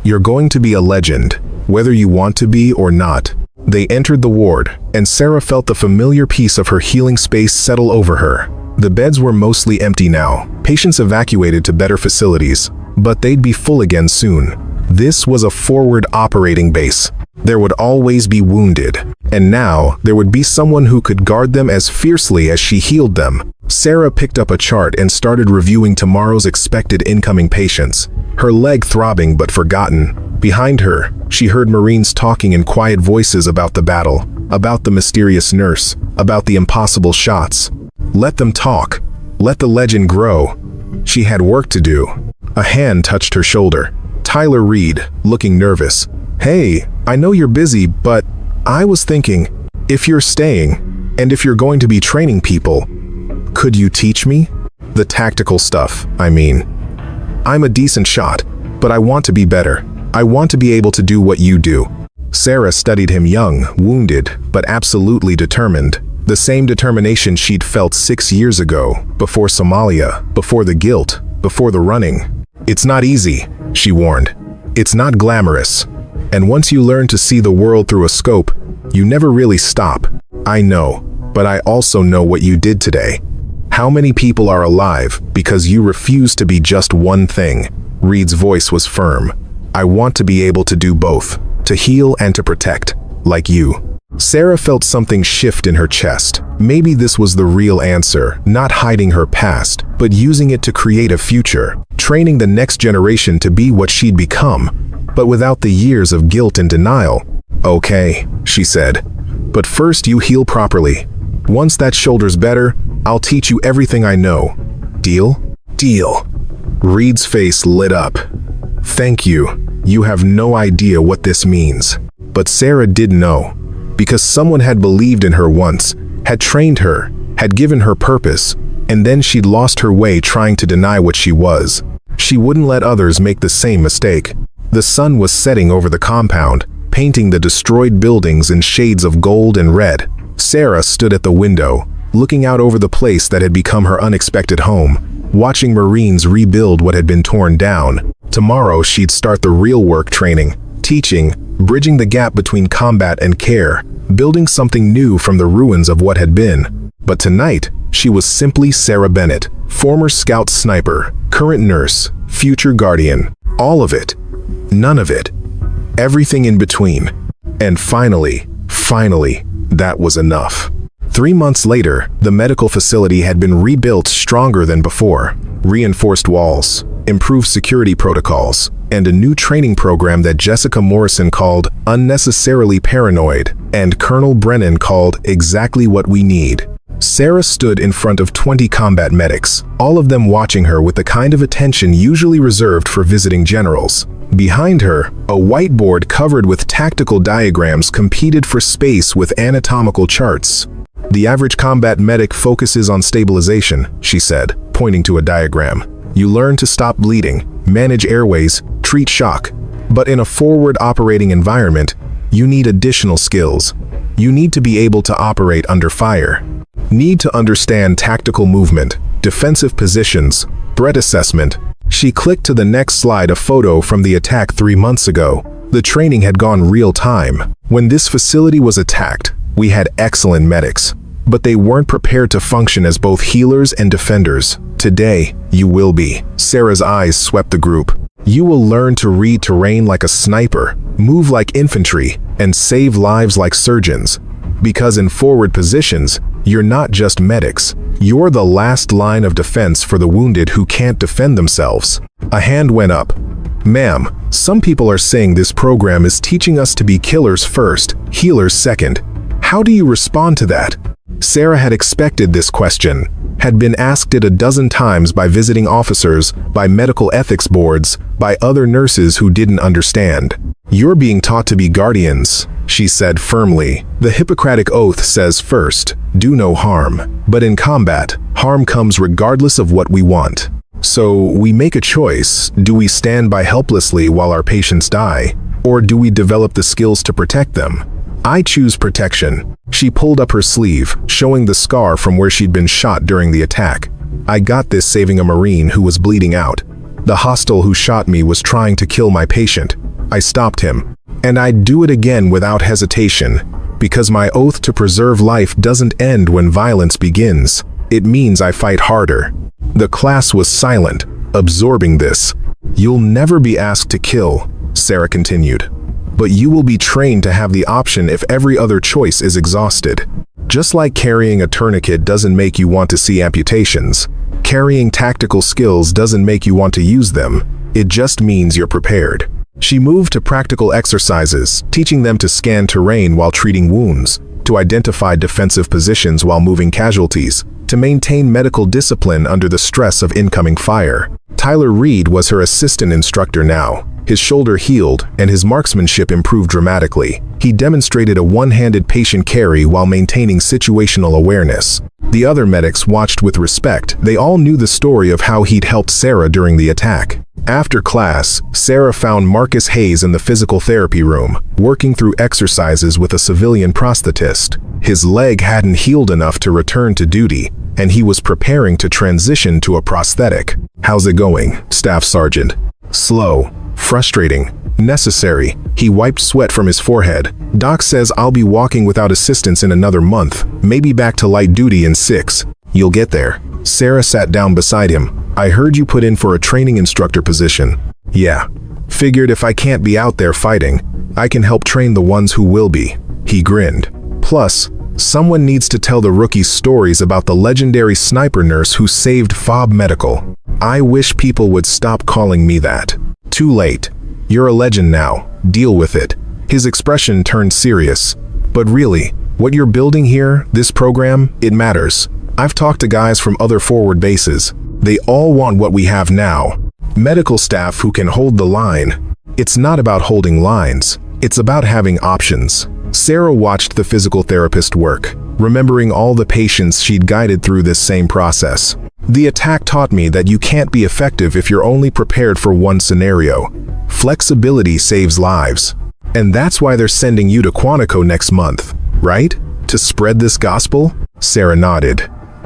you're going to be a legend, whether you want to be or not." They entered the ward, and Sarah felt the familiar peace of her healing space settle over her. The beds were mostly empty now, patients evacuated to better facilities, but they'd be full again soon. This was a forward operating base. There would always be wounded, and now there would be someone who could guard them as fiercely as she healed them. Sarah picked up a chart and started reviewing tomorrow's expected incoming patients, her leg throbbing but forgotten. Behind her, she heard Marines talking in quiet voices about the battle, about the mysterious nurse, about the impossible shots. Let them talk. Let the legend grow. She had work to do. A hand touched her shoulder. Tyler Reed, looking nervous. "Hey, I know you're busy, but I was thinking, if you're staying, and if you're going to be training people, could you teach me? The tactical stuff, I mean. I'm a decent shot, but I want to be better. I want to be able to do what you do." Sarah studied him young, wounded, but absolutely determined. The same determination she'd felt 6 years ago, before Somalia, before the guilt, before the running. "It's not easy," she warned. "It's not glamorous. And once you learn to see the world through a scope, you never really stop." "I know, but I also know what you did today. How many people are alive because you refuse to be just one thing?" Reed's voice was firm. "I want to be able to do both, to heal and to protect, like you." Sarah felt something shift in her chest. Maybe this was the real answer, not hiding her past, but using it to create a future, training the next generation to be what she'd become, but without the years of guilt and denial. "Okay," she said, "but first you heal properly. Once that shoulder's better, I'll teach you everything I know. Deal?" "Deal." Reed's face lit up. "Thank you. You have no idea what this means." But Sarah did know, because someone had believed in her once, had trained her, had given her purpose, and then she'd lost her way trying to deny what she was. She wouldn't let others make the same mistake. The sun was setting over the compound, painting the destroyed buildings in shades of gold and red. Sarah stood at the window, looking out over the place that had become her unexpected home, watching Marines rebuild what had been torn down. Tomorrow she'd start the real work training, teaching, bridging the gap between combat and care, building something new from the ruins of what had been. But tonight, she was simply Sarah Bennett, former scout sniper, current nurse, future guardian. All of it. None of it. Everything in between. And finally, that was enough. 3 months later, the medical facility had been rebuilt stronger than before. Reinforced walls, improved security protocols, and a new training program that Jessica Morrison called unnecessarily paranoid, and Colonel Brennan called exactly what we need. Sarah stood in front of 20 combat medics, all of them watching her with the kind of attention usually reserved for visiting generals. Behind her, a whiteboard covered with tactical diagrams competed for space with anatomical charts. "The average combat medic focuses on stabilization," she said, pointing to a diagram. "You learn to stop bleeding, manage airways, treat shock. But in a forward operating environment, you need additional skills. You need to be able to operate under fire. Need to understand tactical movement, defensive positions, threat assessment." She clicked to the next slide, a photo from the attack 3 months ago. The training had gone real time. When this facility was attacked, we had excellent medics, but they weren't prepared to function as both healers and defenders. Today, you will be. Sarah's eyes swept the group. You will learn to read terrain like a sniper, move like infantry, and save lives like surgeons. Because in forward positions, you're not just medics. You're the last line of defense for the wounded who can't defend themselves. A hand went up. "Ma'am, some people are saying this program is teaching us to be killers first, healers second. How do you respond to that?" Sarah had expected this question, had been asked it a dozen times by visiting officers, by medical ethics boards, by other nurses who didn't understand. "You're being taught to be guardians," she said firmly. "The Hippocratic Oath says first, do no harm. But in combat, harm comes regardless of what we want. So we make a choice. Do we stand by helplessly while our patients die? Or do we develop the skills to protect them? I choose protection." She pulled up her sleeve, showing the scar from where she'd been shot during the attack. "I got this saving a Marine who was bleeding out. The hostile who shot me was trying to kill my patient. I stopped him. And I'd do it again without hesitation, because my oath to preserve life doesn't end when violence begins. It means I fight harder." The class was silent, absorbing this. "You'll never be asked to kill," Sarah continued. "But you will be trained to have the option if every other choice is exhausted. Just like carrying a tourniquet doesn't make you want to see amputations, carrying tactical skills doesn't make you want to use them. It just means you're prepared." She moved to practical exercises, teaching them to scan terrain while treating wounds, to identify defensive positions while moving casualties, to maintain medical discipline under the stress of incoming fire. Tyler Reed was her assistant instructor now. His shoulder healed, and his marksmanship improved dramatically. He demonstrated a one-handed patient carry while maintaining situational awareness. The other medics watched with respect. They all knew the story of how he'd helped Sarah during the attack. After class, Sarah found Marcus Hayes in the physical therapy room, working through exercises with a civilian prosthetist. His leg hadn't healed enough to return to duty, and he was preparing to transition to a prosthetic. "How's it going, Staff Sergeant?" "Slow. Frustrating. Necessary." He wiped sweat from his forehead. "Doc says I'll be walking without assistance in another month, maybe back to light duty in 6. You'll get there." Sarah sat down beside him. "I heard you put in for a training instructor position." "Yeah. Figured if I can't be out there fighting, I can help train the ones who will be." He grinned. "Plus, someone needs to tell the rookies stories about the legendary sniper nurse who saved Fob Medical. I wish people would stop calling me that." "Too late. You're a legend now. Deal with it." His expression turned serious. "But really, what you're building here, this program, it matters. I've talked to guys from other forward bases. They all want what we have now. Medical staff who can hold the line. It's not about holding lines. It's about having options." Sarah watched the physical therapist work, remembering all the patients she'd guided through this same process. "The attack taught me that you can't be effective if you're only prepared for one scenario. Flexibility saves lives. And that's why they're sending you to Quantico next month, right? To spread this gospel?" Sarah nodded.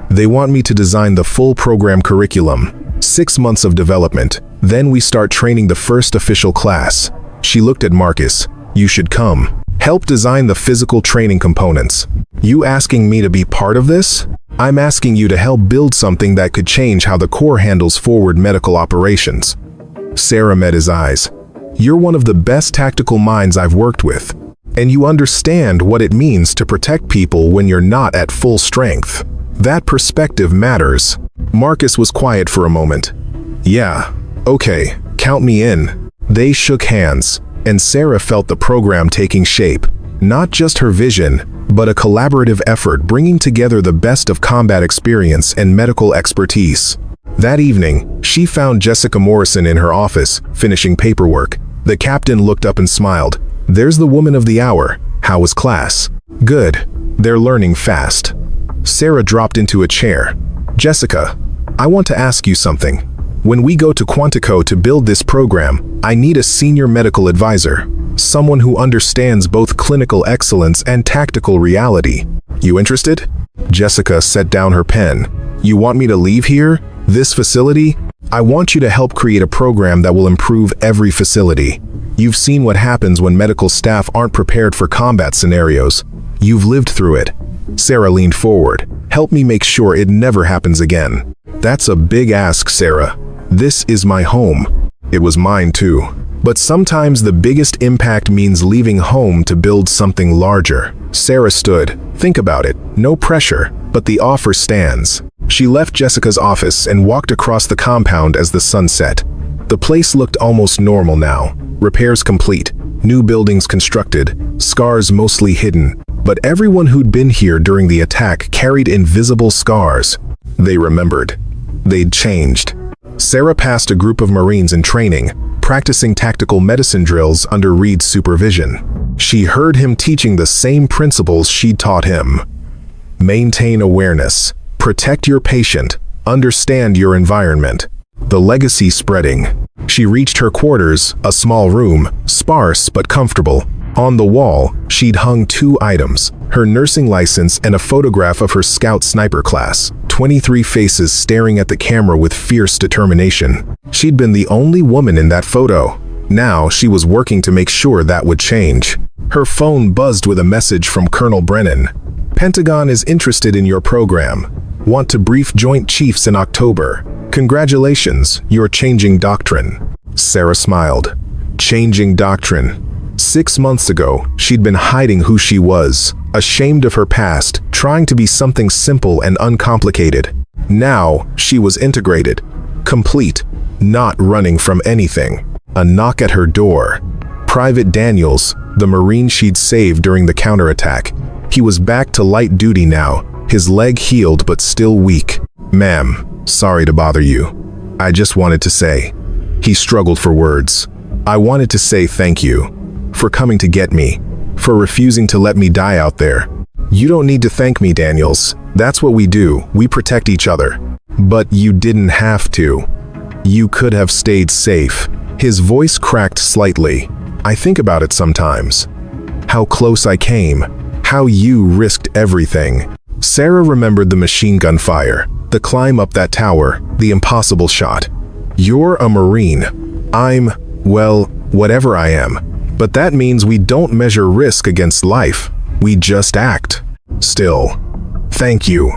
"They want me to design the full program curriculum. 6 months of development. Then we start training the first official class." She looked at Marcus. "You should come. Help design the physical training components." "You asking me to be part of this?" "I'm asking you to help build something that could change how the Corps handles forward medical operations." Sarah met his eyes. "You're one of the best tactical minds I've worked with. And you understand what it means to protect people when you're not at full strength. That perspective matters." Marcus was quiet for a moment. "Yeah, okay, count me in." They shook hands, and Sarah felt the program taking shape. Not just her vision, but a collaborative effort bringing together the best of combat experience and medical expertise. That evening, she found Jessica Morrison in her office, finishing paperwork. The captain looked up and smiled. "There's the woman of the hour. How was class?" "Good. They're learning fast." Sarah dropped into a chair. "Jessica, I want to ask you something. When we go to Quantico to build this program, I need a senior medical advisor. Someone who understands both clinical excellence and tactical reality. You interested?" Jessica set down her pen. "You want me to leave here? This facility? I want you to help create a program that will improve every facility. You've seen what happens when medical staff aren't prepared for combat scenarios. You've lived through it." Sarah leaned forward. "Help me make sure it never happens again." "That's a big ask, Sarah. This is my home." It was mine too. But sometimes the biggest impact means leaving home to build something larger. Sarah stood. "Think about it. No pressure, but the offer stands." She left Jessica's office and walked across the compound as the sun set. The place looked almost normal now. Repairs complete, new buildings constructed, scars mostly hidden. but everyone who'd been here during the attack carried invisible scars. They remembered. They'd changed. Sarah passed a group of Marines in training, practicing tactical medicine drills under Reed's supervision. She heard him teaching the same principles she'd taught him. Maintain awareness. Protect your patient. Understand your environment. The legacy spreading. She reached her quarters, a small room, sparse but comfortable. On the wall, she'd hung 2 items, her nursing license and a photograph of her scout sniper class. 23 faces staring at the camera with fierce determination. She'd been the only woman in that photo. Now she was working to make sure that would change. Her phone buzzed with a message from Colonel Brennan. Pentagon is interested in your program. Want to brief Joint Chiefs in October. Congratulations, you're changing doctrine. Sarah smiled. Changing doctrine. 6 months ago, she'd been hiding who she was, ashamed of her past, trying to be something simple and uncomplicated. Now, she was integrated, complete, not running from anything. A knock at her door. Private Daniels, the Marine she'd saved during the counterattack. He was back to light duty now, his leg healed but still weak. "Ma'am, sorry to bother you. I just wanted to say." He struggled for words. "I wanted to say thank you. For coming to get me. For refusing to let me die out there." "You don't need to thank me, Daniels. That's what we do. We protect each other." "But you didn't have to. You could have stayed safe." His voice cracked slightly. "I think about it sometimes. How close I came. How you risked everything." Sarah remembered the machine gun fire, the climb up that tower, the impossible shot. "You're a Marine. I'm, well, whatever I am. But that means we don't measure risk against life. We just act. Still, thank you."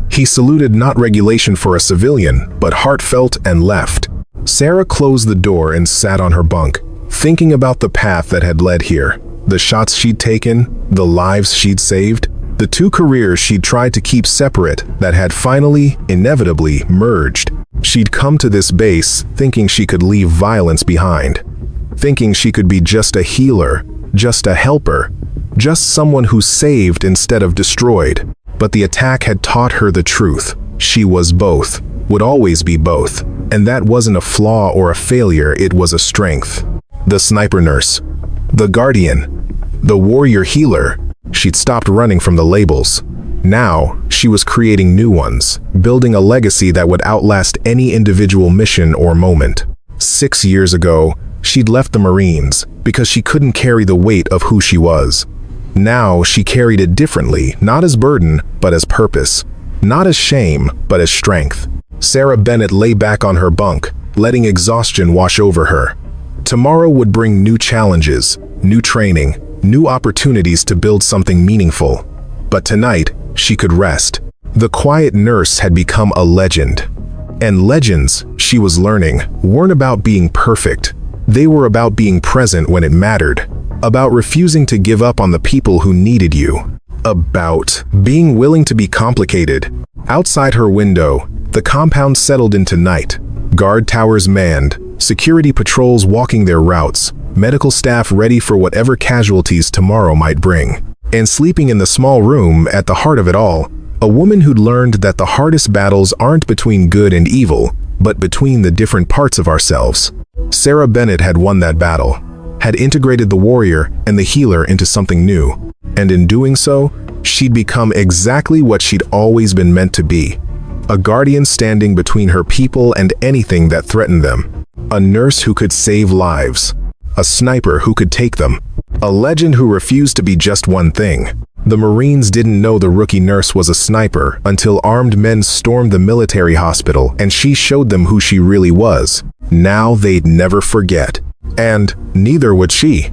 He saluted, not regulation for a civilian, but heartfelt, and left. Sarah closed the door and sat on her bunk, thinking about the path that had led here. The shots she'd taken, the lives she'd saved, the 2 careers she'd tried to keep separate that had finally, inevitably, merged. She'd come to this base thinking she could leave violence behind. Thinking she could be just a healer, just a helper, just someone who saved instead of destroyed. But the attack had taught her the truth. She was both, would always be both. And that wasn't a flaw or a failure, it was a strength. The sniper nurse, the guardian, the warrior healer. She'd stopped running from the labels. Now, she was creating new ones, building a legacy that would outlast any individual mission or moment. 6 years ago, she'd left the Marines because she couldn't carry the weight of who she was. Now she carried it differently, not as burden, but as purpose. Not as shame, but as strength. Sarah Bennett lay back on her bunk, letting exhaustion wash over her. Tomorrow would bring new challenges, new training, new opportunities to build something meaningful. But tonight, she could rest. The quiet nurse had become a legend. And legends, she was learning, weren't about being perfect. They were about being present when it mattered. About refusing to give up on the people who needed you. About being willing to be complicated. Outside her window, the compound settled into night. Guard towers manned, security patrols walking their routes, medical staff ready for whatever casualties tomorrow might bring. And sleeping in the small room at the heart of it all, a woman who'd learned that the hardest battles aren't between good and evil, but between the different parts of ourselves. Sarah Bennett had won that battle, had integrated the warrior and the healer into something new. And in doing so, she'd become exactly what she'd always been meant to be. A guardian standing between her people and anything that threatened them. A nurse who could save lives. A sniper who could take them. A legend who refused to be just one thing. The Marines didn't know the rookie nurse was a sniper until armed men stormed the military hospital and she showed them who she really was. Now they'd never forget. And neither would she.